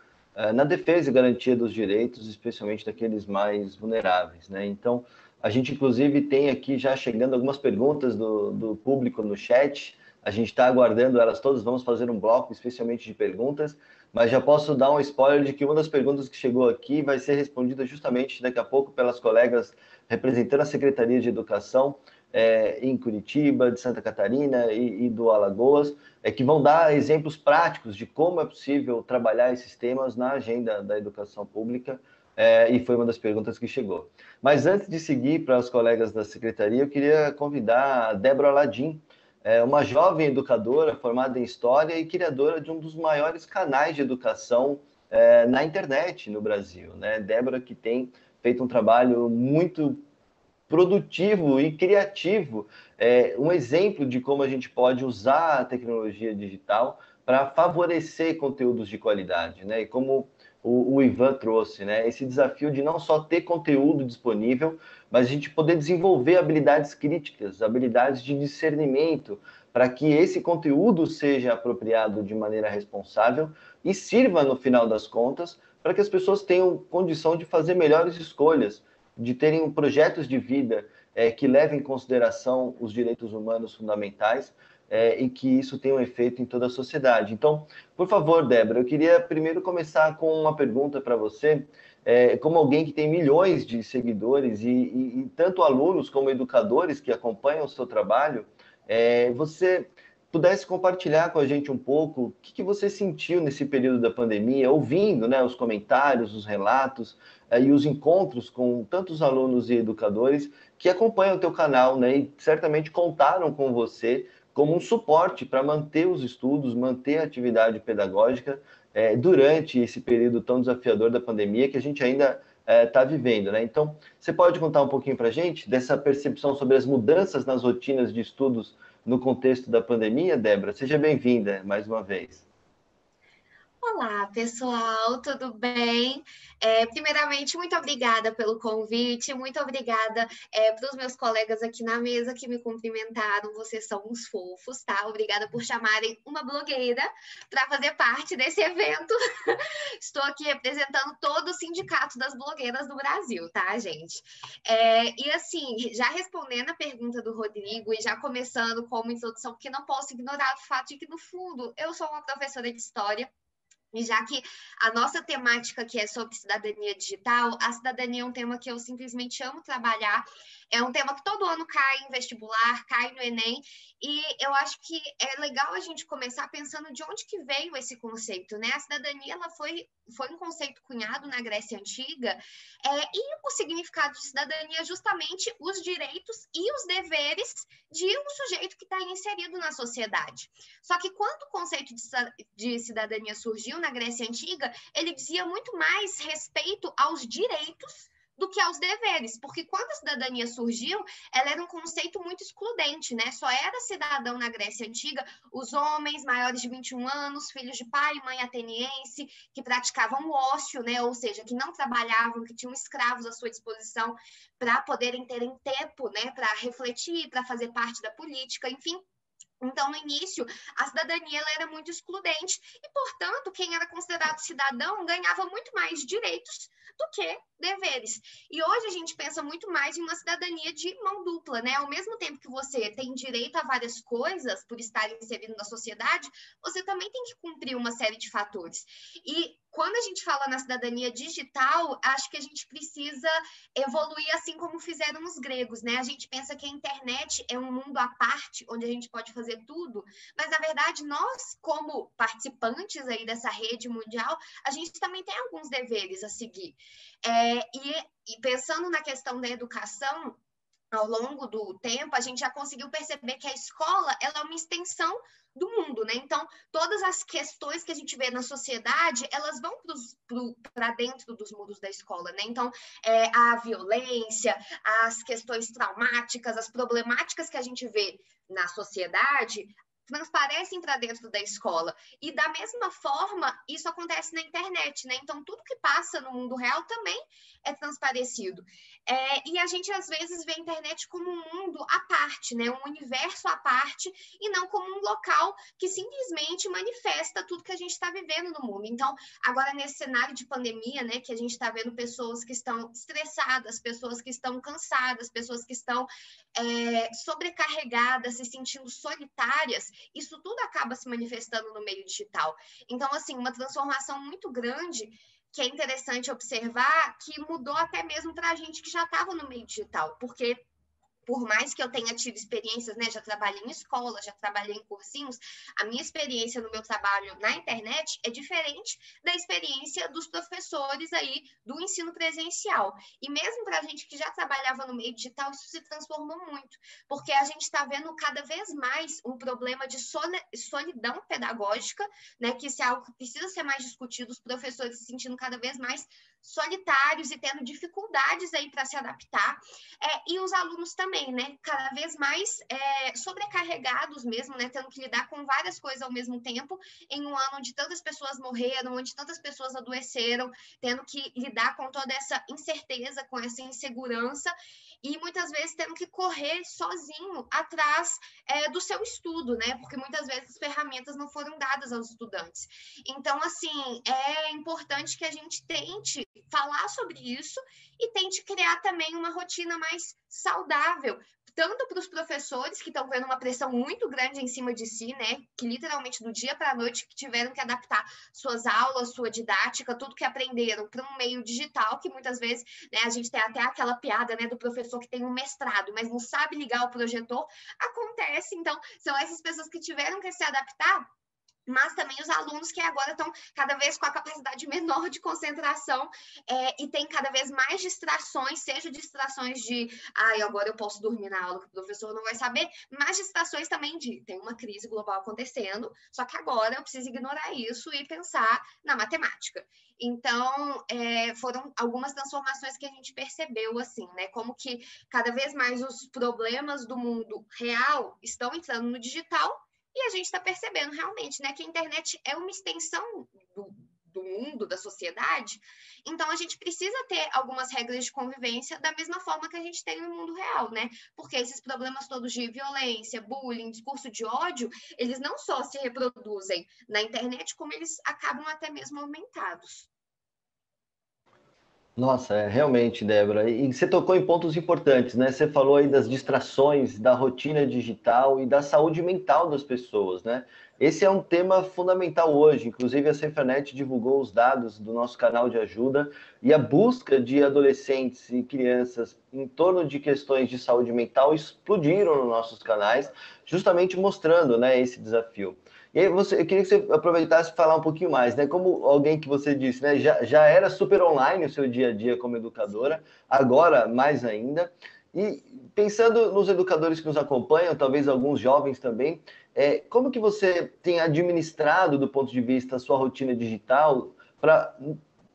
na defesa e garantia dos direitos, especialmente daqueles mais vulneráveis, né? Então, a gente, inclusive, tem aqui já chegando algumas perguntas do público no chat. A gente está aguardando elas todas. Vamos fazer um bloco especialmente de perguntas. Mas já posso dar um spoiler de que uma das perguntas que chegou aqui vai ser respondida justamente daqui a pouco pelas colegas representando a Secretaria de Educação em Curitiba, de Santa Catarina e do Alagoas, que vão dar exemplos práticos de como é possível trabalhar esses temas na agenda da educação pública, e foi uma das perguntas que chegou. Mas antes de seguir para os colegas da Secretaria, eu queria convidar a Débora Ladim, uma jovem educadora formada em História e criadora de um dos maiores canais de educação na internet no Brasil, né? Débora, que tem feito um trabalho muito produtivo e criativo, um exemplo de como a gente pode usar a tecnologia digital para favorecer conteúdos de qualidade, né? E como o Ivan trouxe, né? Esse desafio de não só ter conteúdo disponível, mas a gente poder desenvolver habilidades críticas, habilidades de discernimento, para que esse conteúdo seja apropriado de maneira responsável e sirva, no final das contas, para que as pessoas tenham condição de fazer melhores escolhas, de terem projetos de vida que levem em consideração os direitos humanos fundamentais, e que isso tem um efeito em toda a sociedade. Então, por favor, Débora, eu queria primeiro começar com uma pergunta para você, como alguém que tem milhões de seguidores e tanto alunos como educadores que acompanham o seu trabalho, você pudesse compartilhar com a gente um pouco o que você sentiu nesse período da pandemia, ouvindo, né, os comentários, os relatos e os encontros com tantos alunos e educadores que acompanham o teu canal, né, e certamente contaram com você como um suporte para manter os estudos, manter a atividade pedagógica durante esse período tão desafiador da pandemia que a gente ainda está vivendo, né? Então, você pode contar um pouquinho para a gente dessa percepção sobre as mudanças nas rotinas de estudos no contexto da pandemia, Débora? Seja bem-vinda mais uma vez. Olá, pessoal, tudo bem? Primeiramente, muito obrigada pelo convite, muito obrigada para os meus colegas aqui na mesa que me cumprimentaram, vocês são uns fofos, tá? Obrigada por chamarem uma blogueira para fazer parte desse evento. Estou aqui representando todo o sindicato das blogueiras do Brasil, tá, gente? E assim, já respondendo a pergunta do Rodrigo e já começando com uma introdução, porque não posso ignorar o fato de que, no fundo, eu sou uma professora de história. E já que a nossa temática aqui é sobre cidadania digital, a cidadania é um tema que eu simplesmente amo trabalhar. É um tema que todo ano cai em vestibular, cai no Enem, e eu acho que é legal a gente começar pensando de onde que veio esse conceito, né? A cidadania ela foi um conceito cunhado na Grécia Antiga, e o significado de cidadania é justamente os direitos e os deveres de um sujeito que está inserido na sociedade. Só que quando o conceito de cidadania surgiu na Grécia Antiga, ele dizia muito mais respeito aos direitos do que aos deveres, porque quando a cidadania surgiu, ela era um conceito muito excludente, né? Só era cidadão na Grécia Antiga os homens maiores de 21 anos, filhos de pai e mãe ateniense, que praticavam o ócio, né? Ou seja, que não trabalhavam, que tinham escravos à sua disposição para poderem terem tempo, né? Para refletir, para fazer parte da política, enfim. Então, no início, a cidadania ela era muito excludente e, portanto, quem era considerado cidadão ganhava muito mais direitos do que deveres. E hoje a gente pensa muito mais em uma cidadania de mão dupla, né? Ao mesmo tempo que você tem direito a várias coisas por estar inserido na sociedade, você também tem que cumprir uma série de fatores. E quando a gente fala na cidadania digital, acho que a gente precisa evoluir assim como fizeram os gregos, né? A gente pensa que a internet é um mundo à parte, onde a gente pode fazer tudo, mas na verdade nós, como participantes aí dessa rede mundial, a gente também tem alguns deveres a seguir. E pensando na questão da educação, ao longo do tempo, a gente já conseguiu perceber que a escola ela é uma extensão do mundo, né? Então, todas as questões que a gente vê na sociedade, elas vão para dentro dos muros da escola, né? Então, a violência, as questões traumáticas, as problemáticas que a gente vê na sociedade transparecem para dentro da escola. E da mesma forma, isso acontece na internet, né? Então, tudo que passa no mundo real também é transparecido. E a gente, às vezes, vê a internet como um mundo à parte, né? Um universo à parte, e não como um local que simplesmente manifesta tudo que a gente está vivendo no mundo. Então, agora, nesse cenário de pandemia, né? Que a gente está vendo pessoas que estão estressadas, pessoas que estão cansadas, pessoas que estão sobrecarregadas, se sentindo solitárias, isso tudo acaba se manifestando no meio digital. Então, assim, uma transformação muito grande que é interessante observar que mudou até mesmo para a gente que já estava no meio digital, porque por mais que eu tenha tido experiências, né, já trabalhei em escola, já trabalhei em cursinhos, a minha experiência no meu trabalho na internet é diferente da experiência dos professores aí do ensino presencial. E mesmo para a gente que já trabalhava no meio digital, isso se transformou muito, porque a gente está vendo cada vez mais um problema de solidão pedagógica, né, que isso é algo que precisa ser mais discutido, os professores se sentindo cada vez mais solitários e tendo dificuldades aí para se adaptar, e os alunos também, né, cada vez mais sobrecarregados mesmo, né, tendo que lidar com várias coisas ao mesmo tempo, em um ano onde tantas pessoas morreram, onde tantas pessoas adoeceram, tendo que lidar com toda essa incerteza, com essa insegurança, e muitas vezes tendo que correr sozinho atrás do seu estudo, né? Porque muitas vezes as ferramentas não foram dadas aos estudantes. Então, assim, é importante que a gente tente falar sobre isso e tente criar também uma rotina mais saudável, tanto para os professores que estão vendo uma pressão muito grande em cima de si, né? Que literalmente do dia para a noite que tiveram que adaptar suas aulas, sua didática, tudo que aprenderam para um meio digital, que muitas vezes, né, a gente tem até aquela piada, né, do professor que tem um mestrado, mas não sabe ligar o projetor. Acontece, então, são essas pessoas que tiveram que se adaptar, mas também os alunos que agora estão cada vez com a capacidade menor de concentração e tem cada vez mais distrações, seja distrações de, agora eu posso dormir na aula que o professor não vai saber, mas distrações também de, tem uma crise global acontecendo, só que agora eu preciso ignorar isso e pensar na matemática. Então, foram algumas transformações que a gente percebeu, assim, né, como que cada vez mais os problemas do mundo real estão entrando no digital. E a gente está percebendo realmente, né, que a internet é uma extensão do mundo, da sociedade. Então, a gente precisa ter algumas regras de convivência da mesma forma que a gente tem no mundo real, né? Porque esses problemas todos de violência, bullying, discurso de ódio, eles não só se reproduzem na internet, como eles acabam até mesmo aumentados. Nossa, realmente, Débora. E você tocou em pontos importantes, né? Você falou aí das distrações, da rotina digital e da saúde mental das pessoas, né? Esse é um tema fundamental hoje. Inclusive, a Cefranet divulgou os dados do nosso canal de ajuda e a busca de adolescentes e crianças em torno de questões de saúde mental explodiram nos nossos canais, justamente mostrando, né, esse desafio. E aí eu queria que você aproveitasse e falar um pouquinho mais, né? Como alguém que você disse, né? Já era super online o seu dia a dia como educadora, agora mais ainda. E pensando nos educadores que nos acompanham, talvez alguns jovens também, como que você tem administrado, do ponto de vista, a sua rotina digital, para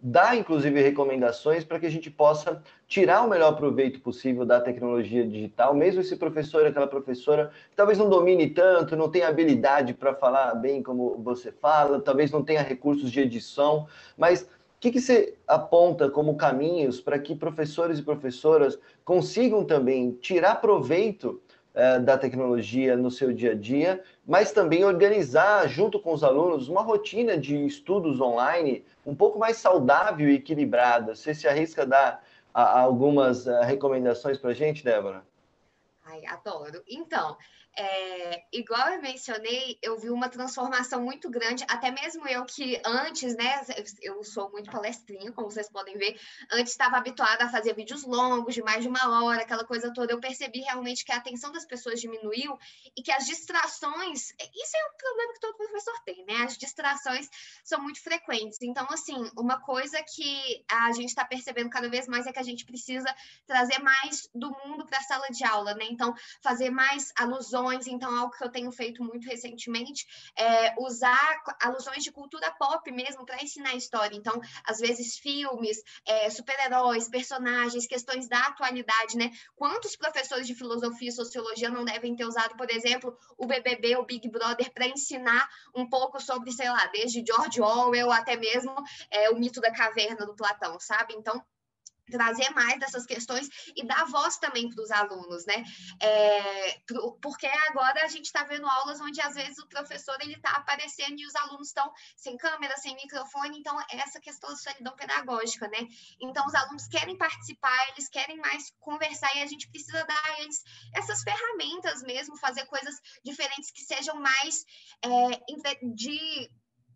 dar, inclusive, recomendações para que a gente possa tirar o melhor proveito possível da tecnologia digital, mesmo esse professor, aquela professora, que talvez não domine tanto, não tenha habilidade para falar bem como você fala, talvez não tenha recursos de edição, mas o que você aponta como caminhos para que professores e professoras consigam também tirar proveito da tecnologia no seu dia a dia, mas também organizar, junto com os alunos, uma rotina de estudos online um pouco mais saudável e equilibrada? Você se arrisca a dar algumas recomendações para a gente, Débora? Ai, adoro. Então, igual eu mencionei, eu vi uma transformação muito grande, até mesmo eu que antes, né, eu sou muito palestrinha, como vocês podem ver, antes estava habituada a fazer vídeos longos, de mais de 1 hora, aquela coisa toda, eu percebi realmente que a atenção das pessoas diminuiu e que as distrações, isso é um problema que todo professor tem, né, as distrações são muito frequentes, então, assim, uma coisa que a gente está percebendo cada vez mais é que a gente precisa trazer mais do mundo para a sala de aula, né, então, fazer mais alusões. Então, algo que eu tenho feito muito recentemente é usar alusões de cultura pop mesmo para ensinar história. Então, às vezes, filmes, super-heróis, personagens, questões da atualidade, né? Quantos professores de filosofia e sociologia não devem ter usado, por exemplo, o BBB, o Big Brother, para ensinar um pouco sobre, sei lá, desde George Orwell até mesmo o mito da caverna do Platão, sabe? Então, trazer mais dessas questões e dar voz também para os alunos, né? Porque agora a gente está vendo aulas onde, às vezes, o professor está aparecendo e os alunos estão sem câmera, sem microfone, então, essa questão de solidão pedagógica, né? Então, os alunos querem participar, eles querem mais conversar e a gente precisa dar a eles essas ferramentas mesmo, fazer coisas diferentes que sejam mais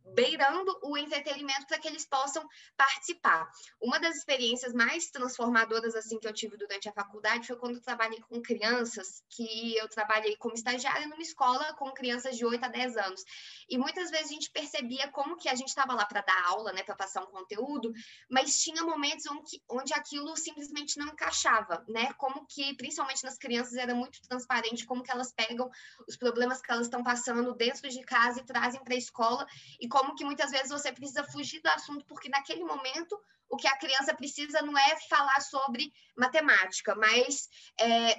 beirando o entretenimento para que eles possam participar. Uma das experiências mais transformadoras assim que eu tive durante a faculdade foi quando eu trabalhei com crianças, que eu trabalhei como estagiária numa escola com crianças de 8 a 10 anos. E muitas vezes a gente percebia como que a gente estava lá para dar aula, né, para passar um conteúdo, mas tinha momentos onde aquilo simplesmente não encaixava, né? Como que, principalmente nas crianças, era muito transparente como que elas pegam os problemas que elas estão passando dentro de casa e trazem para a escola, e como que muitas vezes você precisa fugir do assunto, porque naquele momento o que a criança precisa não é falar sobre matemática, mas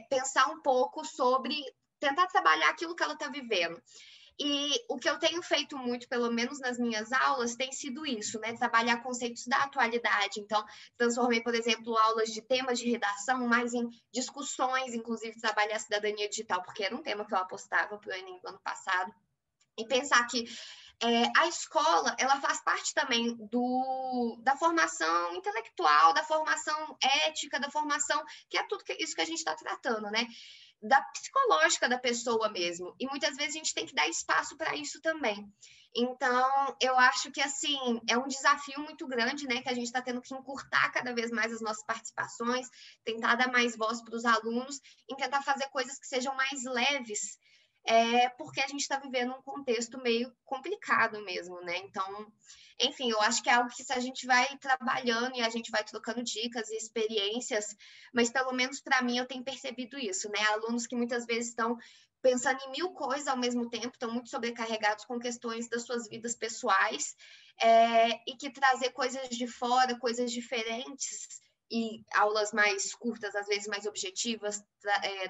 pensar um pouco sobre tentar trabalhar aquilo que ela está vivendo. E o que eu tenho feito muito, pelo menos nas minhas aulas, tem sido isso, né? Trabalhar conceitos da atualidade. Então, transformei, por exemplo, aulas de temas de redação mais em discussões, inclusive trabalhar a cidadania digital, porque era um tema que eu apostava para o Enem do ano passado. E pensar que a escola, ela faz parte também da formação intelectual, da formação ética, da formação, que é tudo isso que a gente está tratando, né? Da psicológica da pessoa mesmo. E muitas vezes a gente tem que dar espaço para isso também. Então, eu acho que, assim, é um desafio muito grande, né? Que a gente está tendo que encurtar cada vez mais as nossas participações, tentar dar mais voz para os alunos e tentar fazer coisas que sejam mais leves, porque a gente está vivendo um contexto meio complicado mesmo, né? Então, enfim, eu acho que é algo que se a gente vai trabalhando e a gente vai trocando dicas e experiências, mas pelo menos para mim eu tenho percebido isso, né? Alunos que muitas vezes estão pensando em 1000 coisas ao mesmo tempo, estão muito sobrecarregados com questões das suas vidas pessoais, e que trazer coisas de fora, coisas diferentes, e aulas mais curtas, às vezes mais objetivas,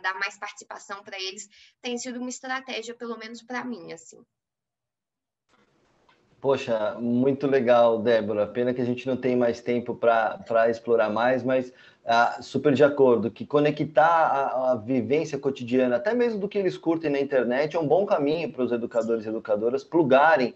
dar mais participação para eles, tem sido uma estratégia, pelo menos para mim, assim. Poxa, muito legal, Débora. Pena que a gente não tem mais tempo para explorar mais, mas super de acordo que conectar a vivência cotidiana, até mesmo do que eles curtem na internet, é um bom caminho para os educadores e educadoras plugarem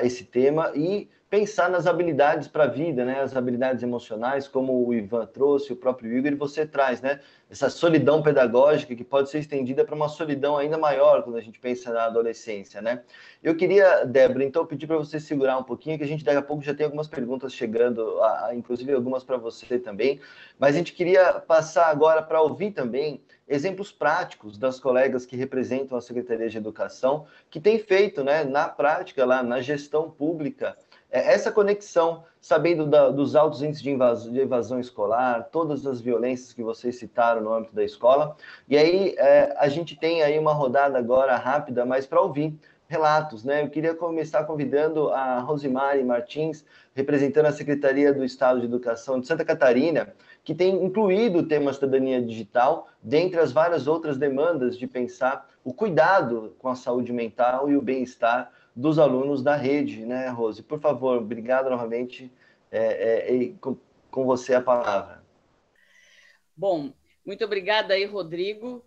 esse tema e pensar nas habilidades para a vida, né? As habilidades emocionais, como o Ivan trouxe, o próprio Igor, e você traz, né? Essa solidão pedagógica que pode ser estendida para uma solidão ainda maior quando a gente pensa na adolescência, né? Eu queria, Débora, então pedir para você segurar um pouquinho, que a gente daqui a pouco já tem algumas perguntas chegando, inclusive algumas para você também, mas a gente queria passar agora para ouvir também exemplos práticos das colegas que representam a Secretaria de Educação, que tem feito, né, na prática, lá na gestão pública, essa conexão, sabendo dos altos índices de evasão escolar, todas as violências que vocês citaram no âmbito da escola. E aí a gente tem aí uma rodada agora rápida, mas para ouvir relatos, né? Eu queria começar convidando a Rosimari Martins, representando a Secretaria do Estado de Educação de Santa Catarina, que tem incluído o tema cidadania digital, dentre as várias outras demandas de pensar o cuidado com a saúde mental e o bem-estar dos alunos da rede, né, Rose? Por favor, obrigado novamente, com você a palavra. Bom, muito obrigada aí, Rodrigo.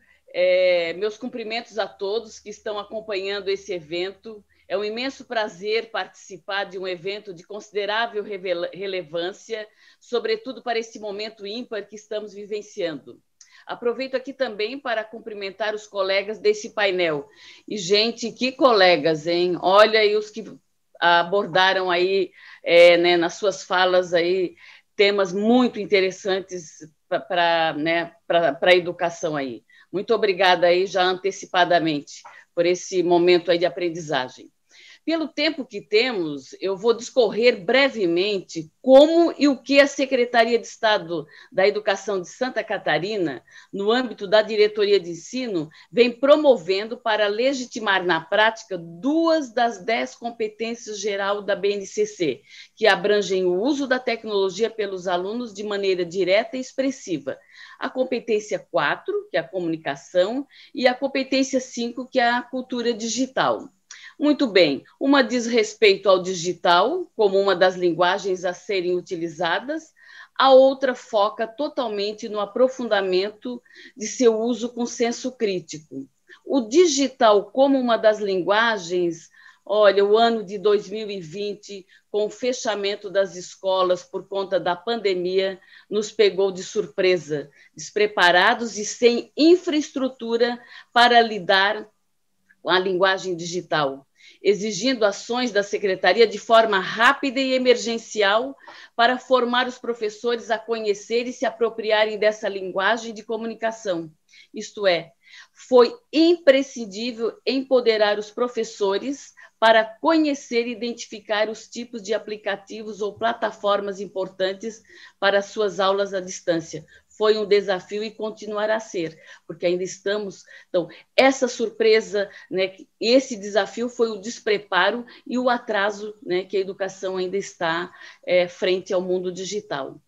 Meus cumprimentos a todos que estão acompanhando esse evento. É um imenso prazer participar de um evento de considerável relevância, sobretudo para esse momento ímpar que estamos vivenciando. Aproveito aqui também para cumprimentar os colegas desse painel. E, gente, que colegas, hein? Olha aí os que abordaram aí, né, nas suas falas aí, temas muito interessantes para a educação aí. Muito obrigada aí já antecipadamente por esse momento aí de aprendizagem. Pelo tempo que temos, eu vou discorrer brevemente como e o que a Secretaria de Estado da Educação de Santa Catarina, no âmbito da Diretoria de Ensino, vem promovendo para legitimar na prática 2 das 10 competências geral da BNCC, que abrangem o uso da tecnologia pelos alunos de maneira direta e expressiva. A competência 4, que é a comunicação, e a competência 5, que é a cultura digital. Muito bem, uma diz respeito ao digital, como uma das linguagens a serem utilizadas, a outra foca totalmente no aprofundamento de seu uso com senso crítico. O digital como uma das linguagens, olha, o ano de 2020, com o fechamento das escolas por conta da pandemia, nos pegou de surpresa, despreparados e sem infraestrutura para lidar com a linguagem digital, exigindo ações da Secretaria de forma rápida e emergencial para formar os professores a conhecer e se apropriarem dessa linguagem de comunicação. Isto é, foi imprescindível empoderar os professores para conhecer e identificar os tipos de aplicativos ou plataformas importantes para suas aulas à distância. Foi um desafio e continuará a ser, porque ainda estamos... Então, essa surpresa, né, esse desafio foi o despreparo e o atraso, né, que a educação ainda está frente ao mundo digital.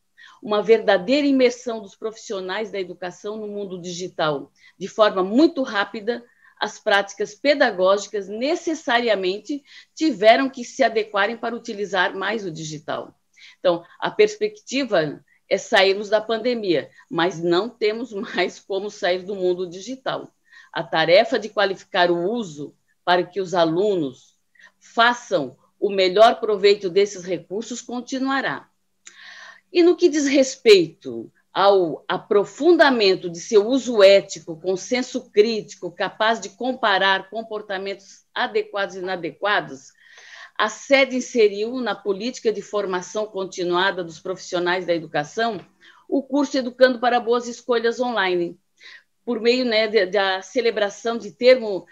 Uma verdadeira imersão dos profissionais da educação no mundo digital, de forma muito rápida, as práticas pedagógicas necessariamente tiveram que se adequarem para utilizar mais o digital. Então, a perspectiva é sairmos da pandemia, mas não temos mais como sair do mundo digital. A tarefa de qualificar o uso para que os alunos façam o melhor proveito desses recursos continuará. E no que diz respeito ao aprofundamento de seu uso ético, com senso crítico, capaz de comparar comportamentos adequados e inadequados, a SED inseriu na política de formação continuada dos profissionais da educação o curso Educando para Boas Escolhas Online, por meio, né, da celebração de termo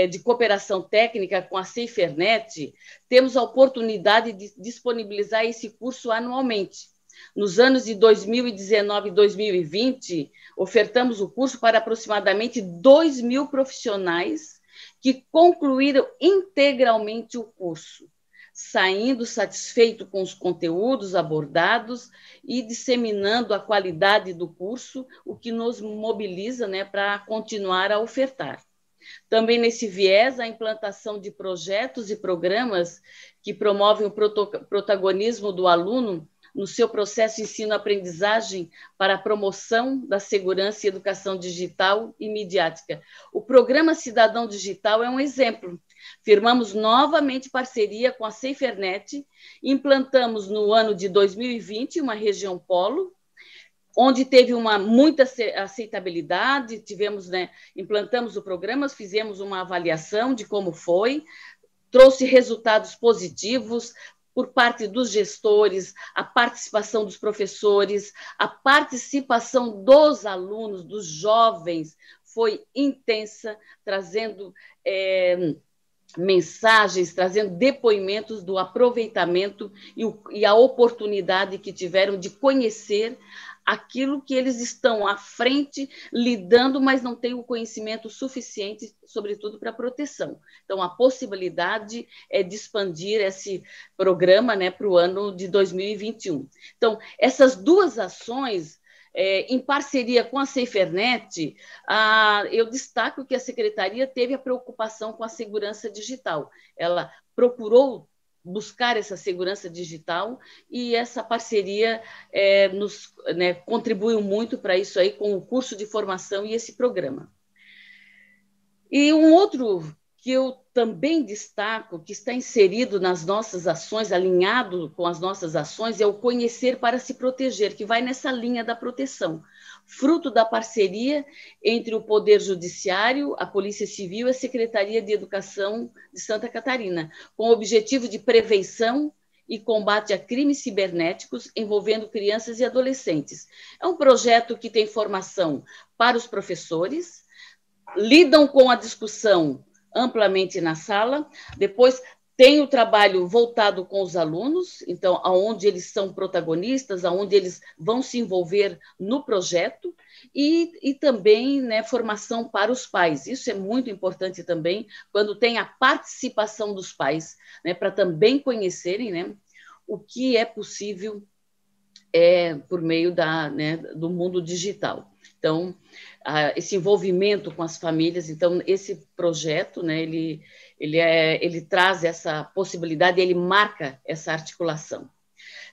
de cooperação técnica com a SaferNet, temos a oportunidade de disponibilizar esse curso anualmente. Nos anos de 2019 e 2020, ofertamos o curso para aproximadamente 2.000 profissionais que concluíram integralmente o curso, saindo satisfeito com os conteúdos abordados e disseminando a qualidade do curso, o que nos mobiliza, né, para continuar a ofertar. Também nesse viés, a implantação de projetos e programas que promovem o protagonismo do aluno no seu processo de ensino-aprendizagem para a promoção da segurança e educação digital e midiática. O Programa Cidadão Digital é um exemplo. Firmamos novamente parceria com a SaferNet, implantamos no ano de 2020 uma região polo, onde teve muita aceitabilidade, implantamos o programa, fizemos uma avaliação de como foi, trouxe resultados positivos por parte dos gestores, a participação dos professores, a participação dos alunos, dos jovens, foi intensa, trazendo mensagens, trazendo depoimentos do aproveitamento e a oportunidade que tiveram de conhecer aquilo que eles estão à frente lidando, mas não têm o conhecimento suficiente, sobretudo para proteção. Então, a possibilidade é de expandir esse programa, né, para o ano de 2021. Então, essas duas ações, em parceria com a SaferNet, eu destaco que a Secretaria teve a preocupação com a segurança digital. Ela procurou buscar essa segurança digital e essa parceria contribuiu muito para isso aí com o curso de formação e esse programa. E um outro que eu também destaco, que está inserido nas nossas ações, alinhado com as nossas ações, é o Conhecer para se Proteger, que vai nessa linha da proteção, fruto da parceria entre o Poder Judiciário, a Polícia Civil e a Secretaria de Educação de Santa Catarina, com o objetivo de prevenção e combate a crimes cibernéticos envolvendo crianças e adolescentes. É um projeto que tem formação para os professores, lidam com a discussão amplamente na sala, depois tem o trabalho voltado com os alunos, então, aonde eles são protagonistas, aonde eles vão se envolver no projeto, e também, né, formação para os pais. Isso é muito importante também, quando tem a participação dos pais, né, para também conhecerem, né, o que é possível por meio do mundo digital. Então, esse envolvimento com as famílias, então, esse projeto, né, ele traz essa possibilidade, ele marca essa articulação.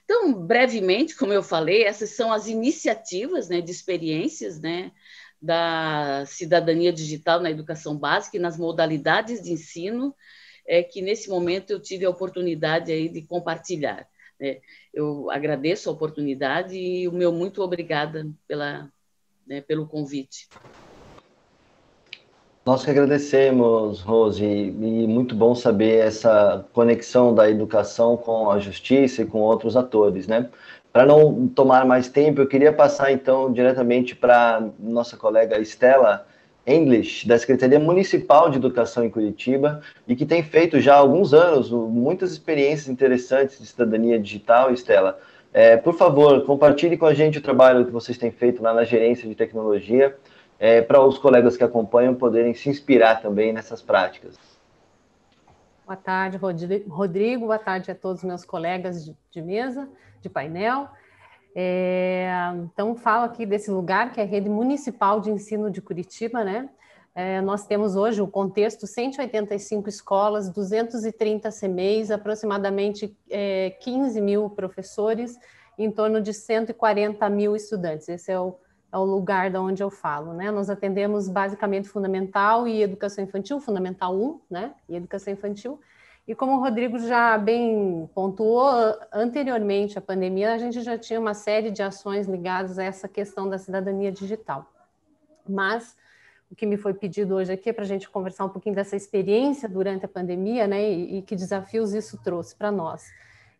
Então, brevemente, como eu falei, essas são as iniciativas, né, de experiências, né, da cidadania digital na educação básica e nas modalidades de ensino, que nesse momento eu tive a oportunidade aí de compartilhar. Né. Eu agradeço a oportunidade e o meu muito obrigada pelo convite. Nós que agradecemos, Rose, e muito bom saber essa conexão da educação com a justiça e com outros atores, né? Para não tomar mais tempo, eu queria passar, então, diretamente para nossa colega Estela English, da Secretaria Municipal de Educação em Curitiba, e que tem feito já há alguns anos muitas experiências interessantes de cidadania digital. Estela, por favor, compartilhe com a gente o trabalho que vocês têm feito lá na gerência de tecnologia, para os colegas que acompanham poderem se inspirar também nessas práticas. Boa tarde, Rodrigo. Boa tarde a todos os meus colegas de mesa, de painel. Então, falo aqui desse lugar, que é a Rede Municipal de Ensino de Curitiba, né? Nós temos hoje o contexto 185 escolas, 230 CMEs, aproximadamente 15 mil professores, em torno de 140 mil estudantes. Esse é o lugar de onde eu falo, né? Nós atendemos basicamente fundamental e educação infantil, fundamental 1, né? E educação infantil. E como o Rodrigo já bem pontuou, anteriormente à pandemia, a gente já tinha uma série de ações ligadas a essa questão da cidadania digital. Mas o que me foi pedido hoje aqui é para a gente conversar um pouquinho dessa experiência durante a pandemia, né? E que desafios isso trouxe para nós.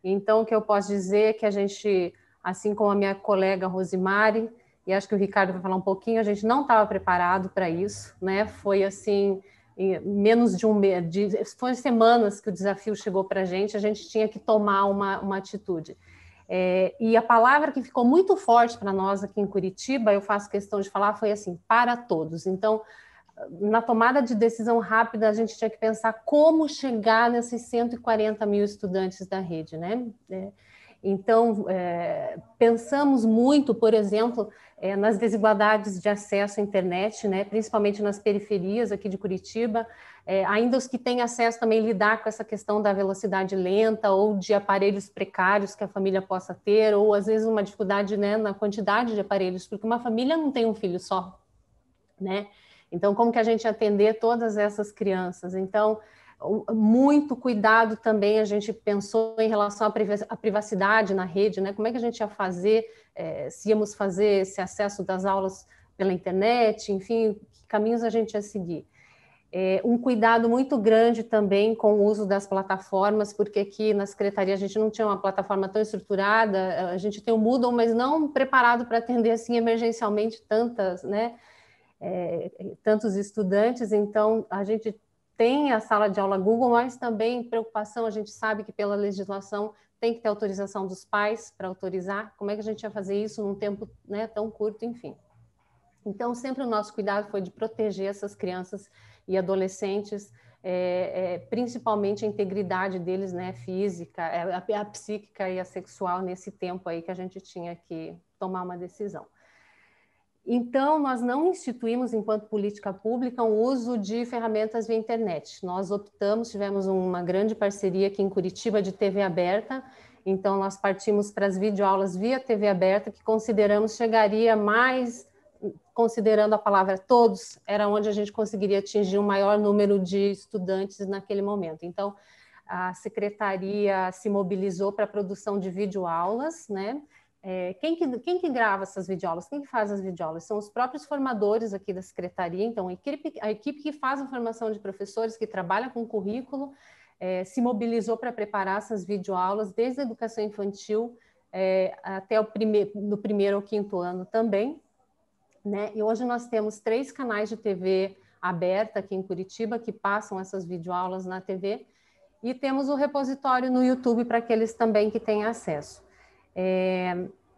Então, o que eu posso dizer é que a gente, assim como a minha colega Rosimari, e acho que o Ricardo vai falar um pouquinho, a gente não estava preparado para isso, né? Foi assim, em menos de um mês, foi semanas que o desafio chegou para a gente tinha que tomar uma atitude. E a palavra que ficou muito forte para nós aqui em Curitiba, eu faço questão de falar, foi assim, para todos. Então, na tomada de decisão rápida, a gente tinha que pensar como chegar nesses 140 mil estudantes da rede, né? Então, pensamos muito, por exemplo, nas desigualdades de acesso à internet, né? Principalmente nas periferias aqui de Curitiba, ainda os que têm acesso também lidar com essa questão da velocidade lenta ou de aparelhos precários que a família possa ter, ou às vezes uma dificuldade, né, na quantidade de aparelhos, porque uma família não tem um filho só, né? Então, como que a gente atender todas essas crianças? Então, muito cuidado também a gente pensou em relação à privacidade na rede, né? Como é que a gente ia fazer, se íamos fazer esse acesso das aulas pela internet, enfim, que caminhos a gente ia seguir. Um cuidado muito grande também com o uso das plataformas, porque aqui na Secretaria a gente não tinha uma plataforma tão estruturada, a gente tem o Moodle, mas não preparado para atender assim emergencialmente tantos estudantes, então a gente tem a sala de aula Google, mas também preocupação, a gente sabe que pela legislação tem que ter autorização dos pais para autorizar, como é que a gente ia fazer isso num tempo, né, tão curto, enfim. Então, sempre o nosso cuidado foi de proteger essas crianças e adolescentes, principalmente a integridade deles, né, física, a psíquica e a sexual nesse tempo aí que a gente tinha que tomar uma decisão. Então, nós não instituímos, enquanto política pública, o uso de ferramentas via internet. Nós tivemos uma grande parceria aqui em Curitiba de TV aberta, então nós partimos para as videoaulas via TV aberta, que consideramos chegaria mais, considerando a palavra todos, era onde a gente conseguiria atingir um maior número de estudantes naquele momento. Então, a secretaria se mobilizou para a produção de videoaulas, né? Quem que grava essas videoaulas? Quem que faz as videoaulas? São os próprios formadores aqui da secretaria, então a equipe que faz a formação de professores, que trabalha com currículo, se mobilizou para preparar essas videoaulas, desde a educação infantil até no primeiro ou quinto ano também, né? E hoje nós temos 3 canais de TV aberta aqui em Curitiba, que passam essas videoaulas na TV, e temos o repositório no YouTube para aqueles também que têm acesso.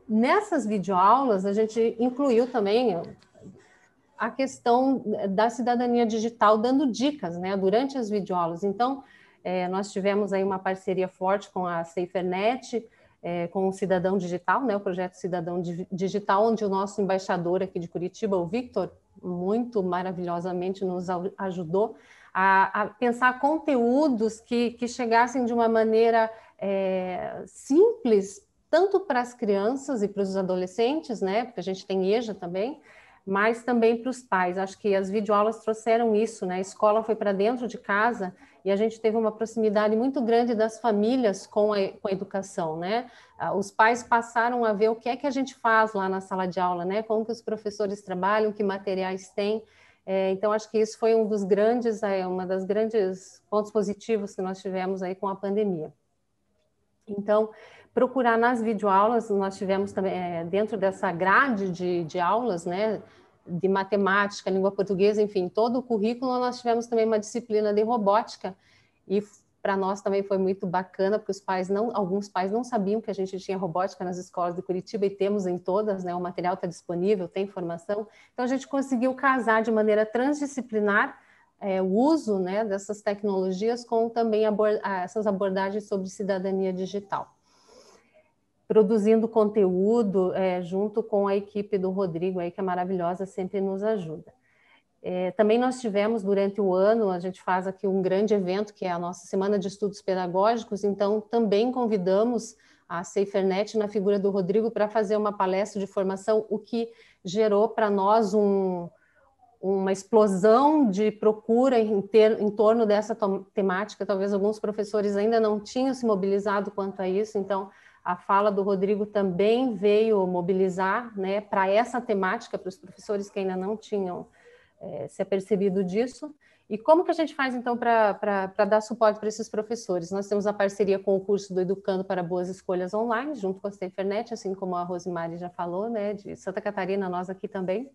Nessas videoaulas, a gente incluiu também a questão da cidadania digital, dando dicas, né, durante as videoaulas. Então, nós tivemos aí uma parceria forte com a SaferNet, com o Cidadão Digital, né, o projeto Cidadão Digital, onde o nosso embaixador aqui de Curitiba, o Victor, muito maravilhosamente nos ajudou a pensar conteúdos que chegassem de uma maneira simples, tanto para as crianças e para os adolescentes, né, porque a gente tem EJA também, mas também para os pais. Acho que as videoaulas trouxeram isso, né, a escola foi para dentro de casa e a gente teve uma proximidade muito grande das famílias com a educação, né, os pais passaram a ver o que é que a gente faz lá na sala de aula, né, como que os professores trabalham, que materiais têm. Então, acho que isso foi uma das grandes pontos positivos que nós tivemos aí com a pandemia. Então, procurar nas videoaulas, nós tivemos também, dentro dessa grade de aulas, né, de matemática, língua portuguesa, enfim, todo o currículo, nós tivemos também uma disciplina de robótica, e para nós também foi muito bacana, porque alguns pais não sabiam que a gente tinha robótica nas escolas de Curitiba, e temos em todas, né, o material está disponível, tem informação, então a gente conseguiu casar de maneira transdisciplinar o uso, né, dessas tecnologias com também essas abordagens sobre cidadania digital. Produzindo conteúdo junto com a equipe do Rodrigo, aí, que é maravilhosa, sempre nos ajuda. Também nós tivemos, durante o ano, a gente faz aqui um grande evento, que é a nossa Semana de Estudos Pedagógicos, então também convidamos a SaferNet, na figura do Rodrigo, para fazer uma palestra de formação, o que gerou para nós uma explosão de procura em torno dessa temática. Talvez alguns professores ainda não tinham se mobilizado quanto a isso, então a fala do Rodrigo também veio mobilizar, né, para essa temática, para os professores que ainda não tinham se apercebido disso. E como que a gente faz, então, para dar suporte para esses professores? Nós temos a parceria com o curso do Educando para Boas Escolhas Online, junto com a SaferNet, assim como a Rosimari já falou, né, de Santa Catarina, nós aqui também.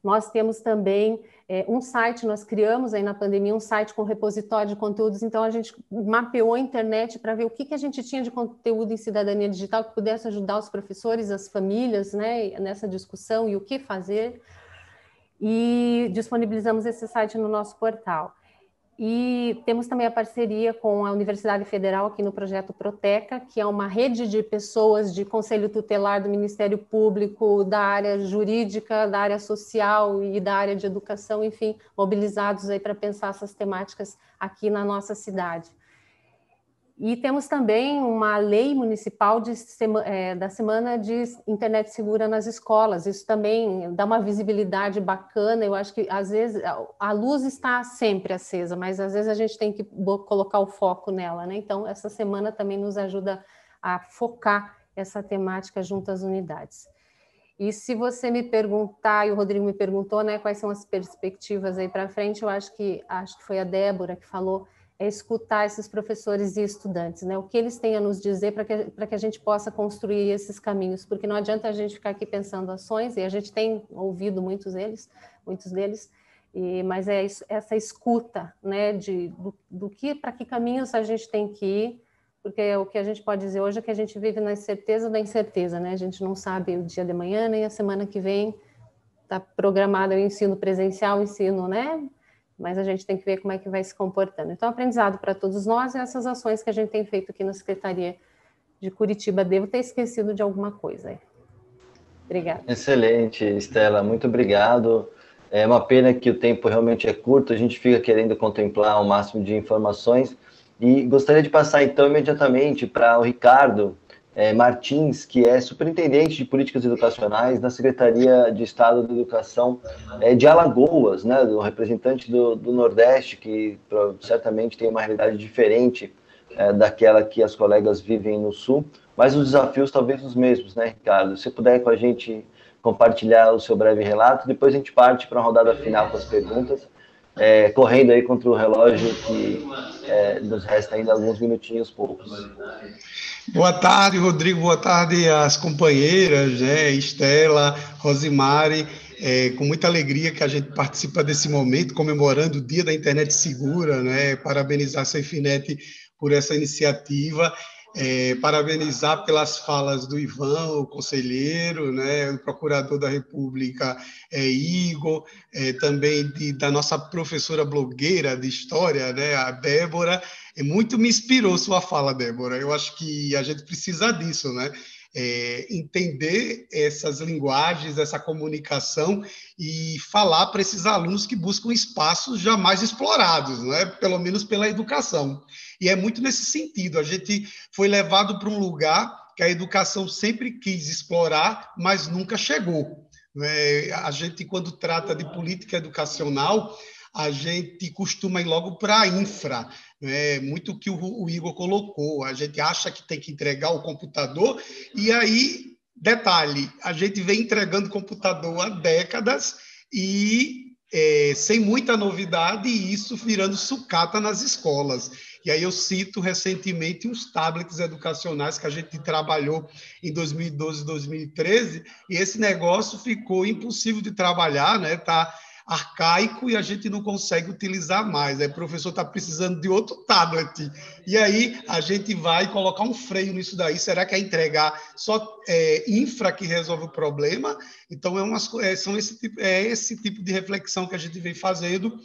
Nós temos também um site, nós criamos aí na pandemia um site com repositório de conteúdos, então a gente mapeou a internet para ver o que a gente tinha de conteúdo em cidadania digital que pudesse ajudar os professores, as famílias, né, nessa discussão e o que fazer. E disponibilizamos esse site no nosso portal. E temos também a parceria com a Universidade Federal aqui no projeto Proteca, que é uma rede de pessoas de conselho tutelar do Ministério Público, da área jurídica, da área social e da área de educação, enfim, mobilizados aí para pensar essas temáticas aqui na nossa cidade. E temos também uma lei municipal da Semana de Internet Segura nas escolas. Isso também dá uma visibilidade bacana. Eu acho que, às vezes, a luz está sempre acesa, mas, às vezes, a gente tem que colocar o foco nela, né? Então, essa semana também nos ajuda a focar essa temática junto às unidades. E se você me perguntar, e o Rodrigo me perguntou, né, quais são as perspectivas aí para frente, eu acho que foi a Débora que falou, escutar esses professores e estudantes, né? O que eles têm a nos dizer para que a gente possa construir esses caminhos, porque não adianta a gente ficar aqui pensando ações, e a gente tem ouvido muitos deles, mas é isso, essa escuta, né, para que caminhos a gente tem que ir, porque o que a gente pode dizer hoje é que a gente vive na certeza da incerteza, né? A gente não sabe o dia de amanhã, nem a semana que vem está programado o ensino presencial, o ensino, né? Mas a gente tem que ver como é que vai se comportando. Então, aprendizado para todos nós e essas ações que a gente tem feito aqui na Secretaria de Curitiba. Devo ter esquecido de alguma coisa aí. Obrigada. Excelente, Estela, muito obrigado. É uma pena que o tempo realmente é curto, a gente fica querendo contemplar o máximo de informações, e gostaria de passar, então, imediatamente para o Ricardo Martins, que é superintendente de políticas educacionais na Secretaria de Estado da Educação de Alagoas, né, do representante do Nordeste, que certamente tem uma realidade diferente daquela que as colegas vivem no Sul, mas os desafios talvez os mesmos, né, Ricardo? Se puder com a gente compartilhar o seu breve relato, depois a gente parte para a rodada final com as perguntas, correndo aí contra o relógio que nos resta ainda alguns minutinhos poucos. Boa tarde, Rodrigo, boa tarde às companheiras, né, Estela, Rosimari, com muita alegria que a gente participa desse momento, comemorando o Dia da Internet Segura, né, parabenizar a SaferNet por essa iniciativa, parabenizar pelas falas do Ivan, o conselheiro, né, o procurador da República, Igor, também da nossa professora blogueira de História, né, a Débora. Muito me inspirou sua fala, Débora. Eu acho que a gente precisa disso, né? Entender essas linguagens, essa comunicação e falar para esses alunos que buscam espaços jamais explorados, né? Pelo menos pela educação. E é muito nesse sentido. A gente foi levado para um lugar que a educação sempre quis explorar, mas nunca chegou. A gente, quando trata de política educacional, a gente costuma ir logo para a infra, muito o que o Igor colocou. A gente acha que tem que entregar o computador, e aí, detalhe, a gente vem entregando computador há décadas e sem muita novidade, e isso virando sucata nas escolas. E aí eu cito recentemente os tablets educacionais que a gente trabalhou em 2012, 2013, e esse negócio ficou impossível de trabalhar, né? Tá arcaico e a gente não consegue utilizar mais. Aí o professor está precisando de outro tablet. E aí a gente vai colocar um freio nisso daí. Será que é entregar só infra que resolve o problema? Então, esse tipo de reflexão que a gente vem fazendo.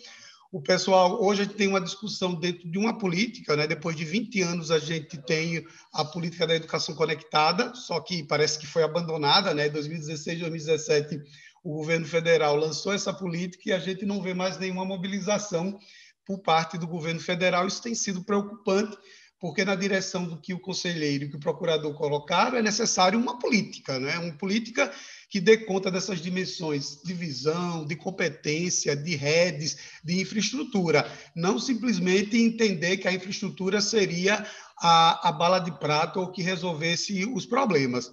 O pessoal, hoje a gente tem uma discussão dentro de uma política, né? Depois de 20 anos a gente tem a política da educação conectada, só que parece que foi abandonada, né? Em 2016, 2017, o governo federal lançou essa política e a gente não vê mais nenhuma mobilização por parte do governo federal. Isso tem sido preocupante, porque na direção do que o conselheiro e que o procurador colocaram é necessário uma política, né? Uma política que dê conta dessas dimensões de visão, de competência, de redes, de infraestrutura. Não simplesmente entender que a infraestrutura seria a bala de prata ou que resolvesse os problemas.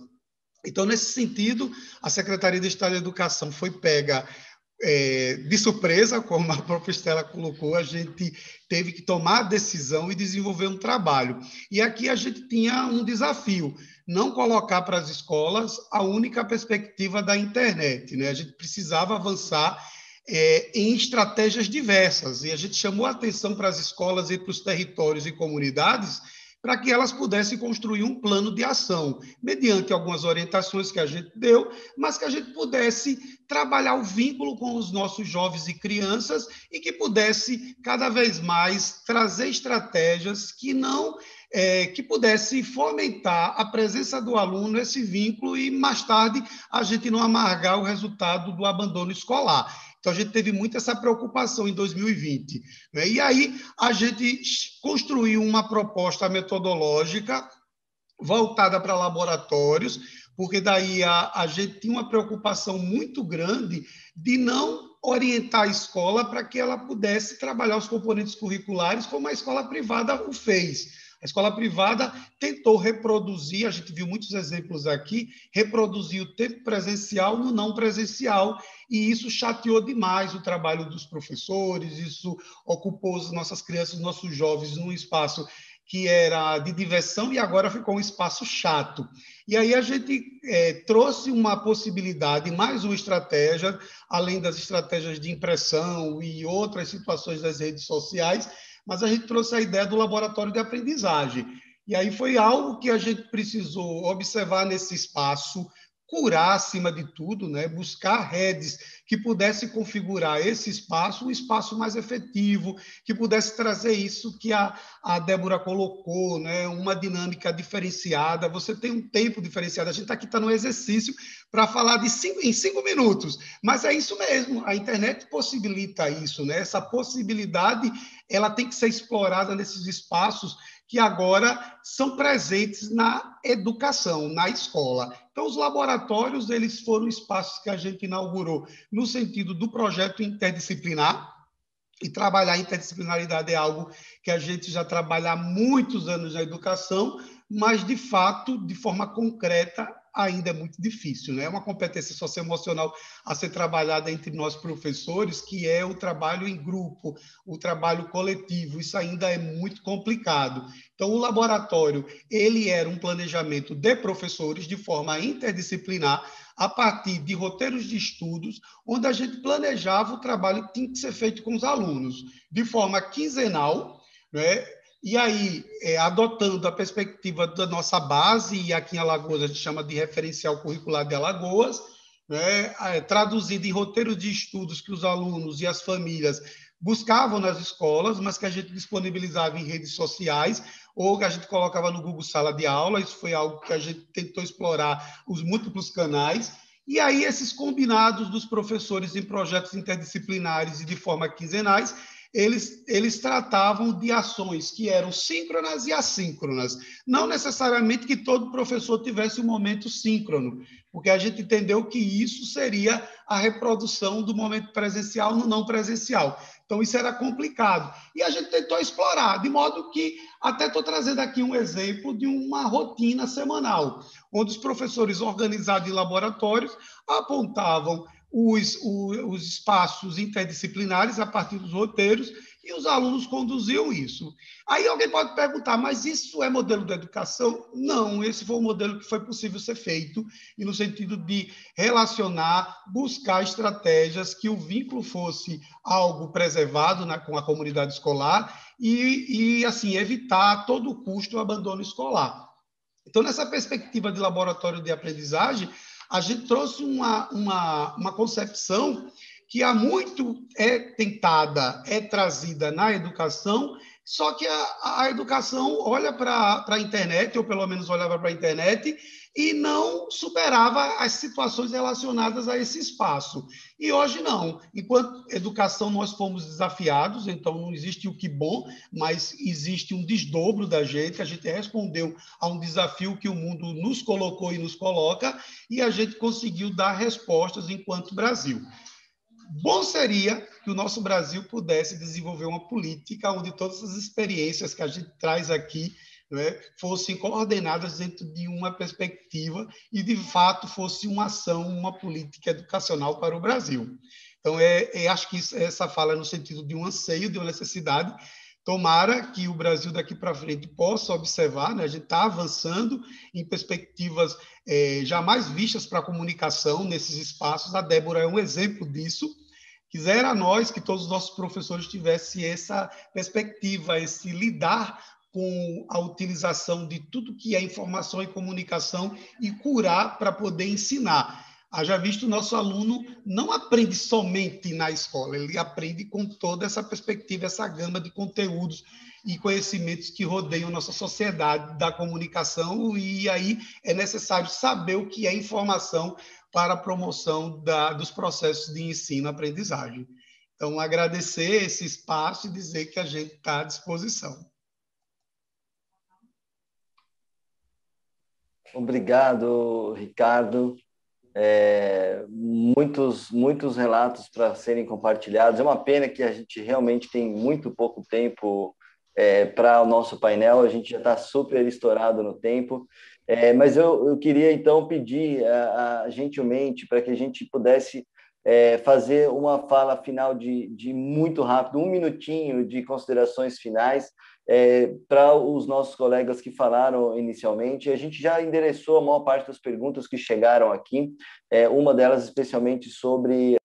Então, nesse sentido, a Secretaria de Estado da Educação foi pega de surpresa, como a própria Estela colocou, a gente teve que tomar a decisão e desenvolver um trabalho. E aqui a gente tinha um desafio, não colocar para as escolas a única perspectiva da internet, né? A gente precisava avançar em estratégias diversas, e a gente chamou a atenção para as escolas e para os territórios e comunidades para que elas pudessem construir um plano de ação, mediante algumas orientações que a gente deu, mas que a gente pudesse trabalhar o vínculo com os nossos jovens e crianças e que pudesse, cada vez mais, trazer estratégias que pudesse fomentar a presença do aluno, esse vínculo, e, mais tarde, a gente não amargar o resultado do abandono escolar. Então, a gente teve muito essa preocupação em 2020. Né? E aí, a gente construiu uma proposta metodológica voltada para laboratórios, porque daí a gente tinha uma preocupação muito grande de não orientar a escola para que ela pudesse trabalhar os componentes curriculares como a escola privada o fez. A escola privada tentou reproduzir, a gente viu muitos exemplos aqui, reproduzir o tempo presencial no não presencial, e isso chateou demais o trabalho dos professores, isso ocupou as nossas crianças, os nossos jovens num espaço que era de diversão e agora ficou um espaço chato. E aí a gente trouxe uma possibilidade, mais uma estratégia, além das estratégias de impressão e outras situações das redes sociais, mas a gente trouxe a ideia do laboratório de aprendizagem. E aí foi algo que a gente precisou observar nesse espaço, curar acima de tudo, né? Buscar redes que pudessem configurar esse espaço, um espaço mais efetivo, que pudesse trazer isso que a Débora colocou, né? Uma dinâmica diferenciada, você tem um tempo diferenciado, a gente aqui está no exercício para falar em 5 minutos, mas é isso mesmo, a internet possibilita isso, né? Essa possibilidade ela tem que ser explorada nesses espaços que agora são presentes na educação, na escola. Então, os laboratórios, eles foram espaços que a gente inaugurou no sentido do projeto interdisciplinar, e trabalhar a interdisciplinaridade é algo que a gente já trabalha há muitos anos na educação, mas, de fato, de forma concreta, ainda é muito difícil, né? É uma competência socioemocional a ser trabalhada entre nós professores, que é o trabalho em grupo, o trabalho coletivo. Isso ainda é muito complicado. Então, o laboratório, ele era um planejamento de professores de forma interdisciplinar, a partir de roteiros de estudos, onde a gente planejava o trabalho que tinha que ser feito com os alunos, de forma quinzenal, né? E aí, adotando a perspectiva da nossa base, e aqui em Alagoas a gente chama de referencial curricular de Alagoas, né? Traduzido em roteiros de estudos que os alunos e as famílias buscavam nas escolas, mas que a gente disponibilizava em redes sociais, ou que a gente colocava no Google Sala de Aula. Isso foi algo que a gente tentou explorar os múltiplos canais. E aí, esses combinados dos professores em projetos interdisciplinares e de forma quinzenais, eles tratavam de ações que eram síncronas e assíncronas. Não necessariamente que todo professor tivesse um momento síncrono, porque a gente entendeu que isso seria a reprodução do momento presencial no não presencial. Então, isso era complicado. E a gente tentou explorar, de modo que, até estou trazendo aqui um exemplo de uma rotina semanal, onde os professores organizados em laboratórios apontavam os espaços interdisciplinares a partir dos roteiros, e os alunos conduziam isso. Aí alguém pode perguntar, mas isso é modelo de educação? Não, esse foi o modelo que foi possível ser feito, e no sentido de relacionar, buscar estratégias que o vínculo fosse algo preservado com a comunidade escolar e assim, evitar a todo custo o abandono escolar. Então, nessa perspectiva de laboratório de aprendizagem, a gente trouxe uma concepção que há muito é trazida na educação, só que a educação olha para a internet, ou pelo menos olhava para a internet, e não superava as situações relacionadas a esse espaço. E hoje não. Enquanto educação, nós fomos desafiados, então não existe o que bom, mas existe um desdobro da gente, a gente respondeu a um desafio que o mundo nos colocou e nos coloca, e a gente conseguiu dar respostas enquanto Brasil. Bom seria que o nosso Brasil pudesse desenvolver uma política onde todas as experiências que a gente traz aqui, né, fossem coordenadas dentro de uma perspectiva e, de fato, fosse uma ação, uma política educacional para o Brasil. Então, acho que essa fala é no sentido de um anseio, de uma necessidade. Tomara que o Brasil daqui para frente possa observar, né, a gente está avançando em perspectivas jamais vistas para a comunicação nesses espaços. A Débora é um exemplo disso. Quisera nós que todos os nossos professores tivessem essa perspectiva, esse lidar com a utilização de tudo que é informação e comunicação e curar para poder ensinar. Haja visto, o nosso aluno não aprende somente na escola, ele aprende com toda essa perspectiva, essa gama de conteúdos e conhecimentos que rodeiam nossa sociedade da comunicação, e aí é necessário saber o que é informação para a promoção dos processos de ensino-aprendizagem. Então, agradecer esse espaço e dizer que a gente está à disposição. Obrigado, Ricardo. Muitos relatos para serem compartilhados. É uma pena que a gente realmente tem muito pouco tempo para o nosso painel, a gente já está super estourado no tempo, mas eu queria então pedir gentilmente para que a gente pudesse fazer uma fala final de muito rápido, 1 minutinho de considerações finais, para os nossos colegas que falaram inicialmente. A gente já endereçou a maior parte das perguntas que chegaram aqui, uma delas especialmente sobre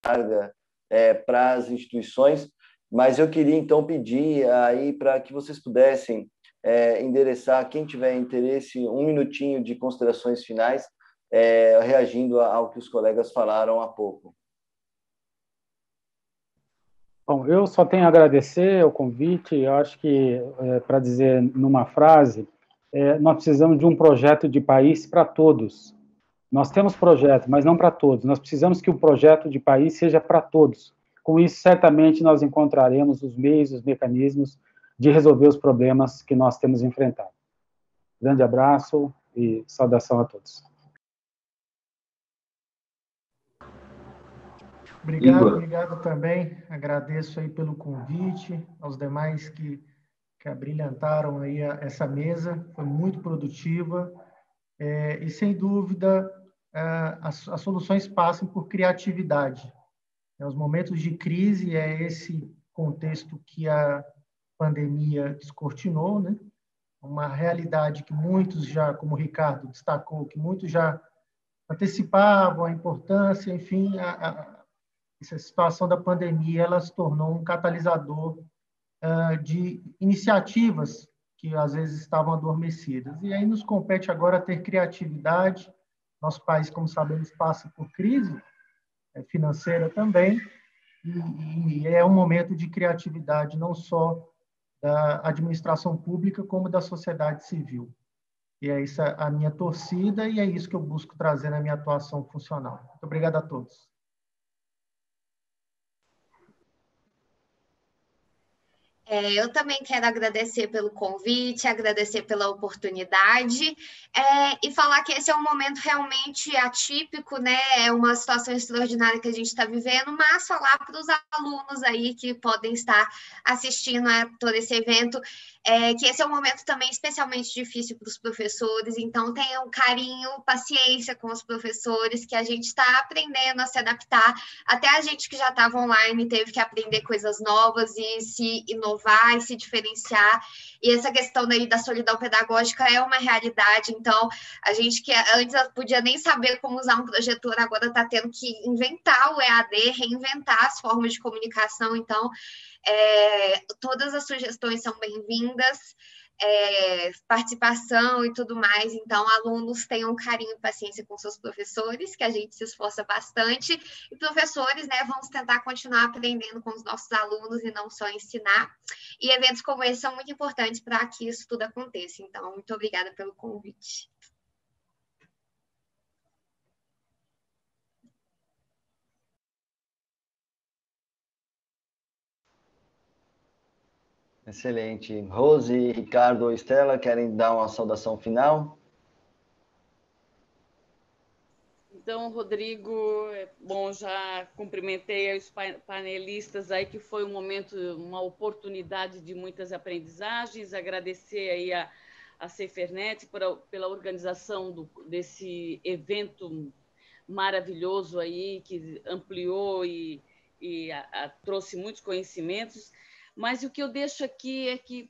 carga para as instituições, mas eu queria então pedir aí para que vocês pudessem endereçar, quem tiver interesse, 1 minutinho de considerações finais, reagindo ao que os colegas falaram há pouco. Bom, eu só tenho a agradecer o convite. Eu acho que, para dizer numa frase, nós precisamos de um projeto de país para todos. Nós temos projeto, mas não para todos. Nós precisamos que o projeto de país seja para todos. Com isso, certamente, nós encontraremos os meios, os mecanismos de resolver os problemas que nós temos enfrentado. Grande abraço e saudação a todos. Obrigado também. Agradeço aí pelo convite, aos demais que abrilhantaram aí essa mesa. Foi muito produtiva. E, sem dúvida, as soluções passam por criatividade. Os momentos de crise é esse contexto que a pandemia descortinou, né? Uma realidade que muitos já, como o Ricardo destacou, que muitos já antecipavam a importância, enfim, essa situação da pandemia ela se tornou um catalisador de iniciativas que às vezes estavam adormecidas. E aí nos compete agora ter criatividade. Nosso país, como sabemos, passa por crise financeira também, e é um momento de criatividade não só da administração pública, como da sociedade civil. E é isso a minha torcida, e é isso que eu busco trazer na minha atuação funcional. Muito obrigado a todos. Eu também quero agradecer pelo convite, agradecer pela oportunidade e falar que esse é um momento realmente atípico, né? É uma situação extraordinária que a gente está vivendo, mas falar para os alunos aí que podem estar assistindo a todo esse evento, que esse é um momento também especialmente difícil para os professores, então tenham carinho, paciência com os professores, que a gente está aprendendo a se adaptar, até a gente que já estava online teve que aprender coisas novas e se inovar e se diferenciar, e essa questão daí da solidão pedagógica é uma realidade, então a gente que antes podia nem saber como usar um projetor, agora está tendo que inventar o EAD, reinventar as formas de comunicação, então todas as sugestões são bem-vindas. participação e tudo mais. Então, alunos tenham carinho e paciência com seus professores, que a gente se esforça bastante, e professores, né, vamos tentar continuar aprendendo com os nossos alunos e não só ensinar. E eventos como esse são muito importantes para que isso tudo aconteça. Então, muito obrigada pelo convite. Excelente. Rose, Ricardo ou Estela, querem dar uma saudação final? Então, Rodrigo, bom, já cumprimentei os panelistas aí, que foi um momento, uma oportunidade de muitas aprendizagens, agradecer aí a Cefernet pela organização desse evento maravilhoso aí, que ampliou e trouxe muitos conhecimentos, mas o que eu deixo aqui é que,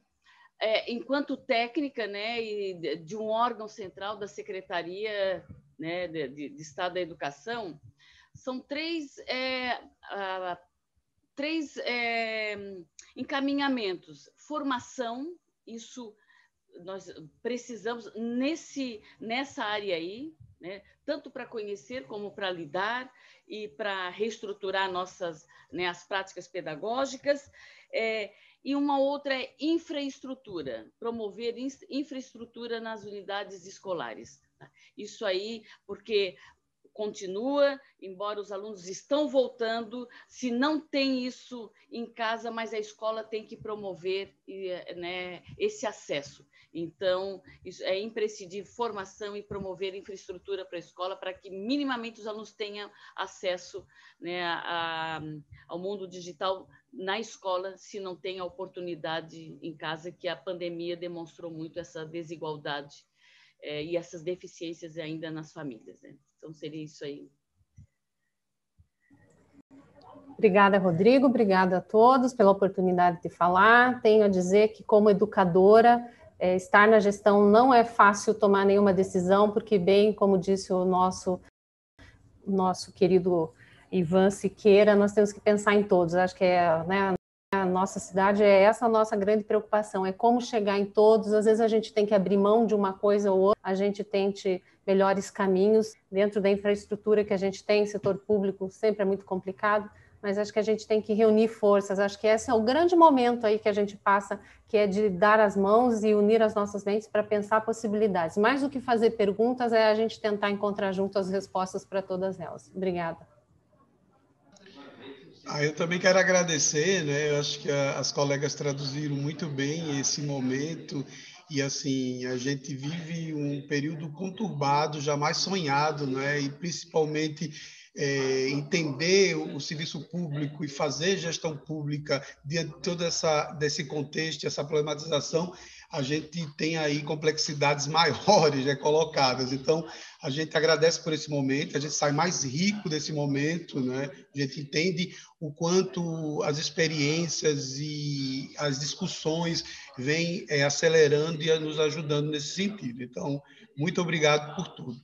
enquanto técnica, né, e de um órgão central da Secretaria, né, de Estado da Educação, são três encaminhamentos. Formação, isso nós precisamos nessa área aí, né, tanto para conhecer como para lidar e para reestruturar as práticas pedagógicas. E uma outra é infraestrutura, promover infraestrutura nas unidades escolares. Isso aí, porque continua, embora os alunos estão voltando, se não tem isso em casa, mas a escola tem que promover, né, esse acesso. Então, isso é imprescindível, formação e promover infraestrutura para a escola, para que minimamente os alunos tenham acesso, né, ao mundo digital na escola, se não tem a oportunidade em casa, que a pandemia demonstrou muito essa desigualdade e essas deficiências ainda nas famílias, né? Então, seria isso aí. Obrigada, Rodrigo. Obrigada a todos pela oportunidade de falar. Tenho a dizer que, como educadora, estar na gestão não é fácil tomar nenhuma decisão, porque, bem como disse o nosso querido Ivan Siqueira, nós temos que pensar em todos. Acho que né, a nossa cidade é essa a nossa grande preocupação, é como chegar em todos. Às vezes a gente tem que abrir mão de uma coisa ou outra, a gente tente melhores caminhos dentro da infraestrutura que a gente tem, setor público sempre é muito complicado, mas acho que a gente tem que reunir forças. Acho que esse é o grande momento aí que a gente passa, que é de dar as mãos e unir as nossas mentes para pensar possibilidades. Mais do que fazer perguntas, é a gente tentar encontrar junto as respostas para todas elas. Obrigada. Eu também quero agradecer, né? Eu acho que as colegas traduziram muito bem esse momento e, assim, a gente vive um período conturbado, jamais sonhado, né? E, principalmente, entender o serviço público e fazer gestão pública diante de todo desse contexto, essa problematização, a gente tem aí complexidades maiores, né, colocadas. Então, a gente agradece por esse momento, a gente sai mais rico desse momento, né? A gente entende o quanto as experiências e as discussões vêm acelerando e nos ajudando nesse sentido. Então, muito obrigado por tudo.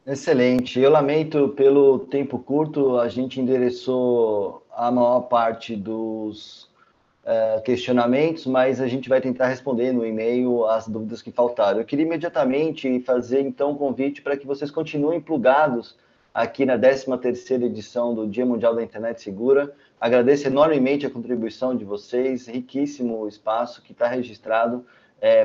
Excelente. Eu lamento pelo tempo curto, a gente endereçou a maior parte dos questionamentos, mas a gente vai tentar responder no e-mail as dúvidas que faltaram. Eu queria imediatamente fazer, então, um convite para que vocês continuem plugados aqui na 13ª edição do Dia Mundial da Internet Segura. Agradeço enormemente a contribuição de vocês, riquíssimo o espaço que está registrado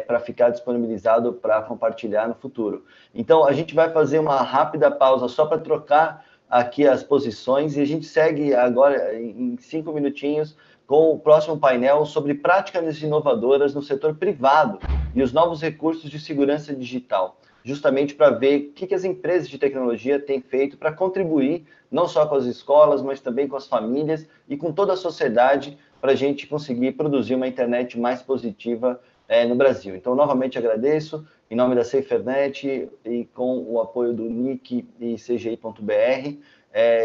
para ficar disponibilizado para compartilhar no futuro. Então, a gente vai fazer uma rápida pausa só para trocar aqui as posições e a gente segue agora em 5 minutinhos com o próximo painel sobre práticas inovadoras no setor privado e os novos recursos de segurança digital, justamente para ver o que as empresas de tecnologia têm feito para contribuir, não só com as escolas, mas também com as famílias e com toda a sociedade, para a gente conseguir produzir uma internet mais positiva no Brasil. Então, novamente agradeço, em nome da Cefernet e com o apoio do NIC e CGI.br,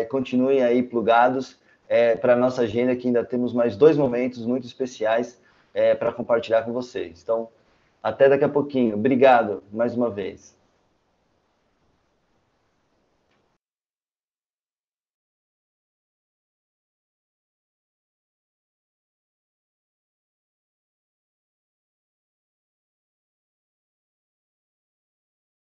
continuem aí plugados para a nossa agenda, que ainda temos mais 2 momentos muito especiais para compartilhar com vocês. Então, até daqui a pouquinho. Obrigado mais uma vez.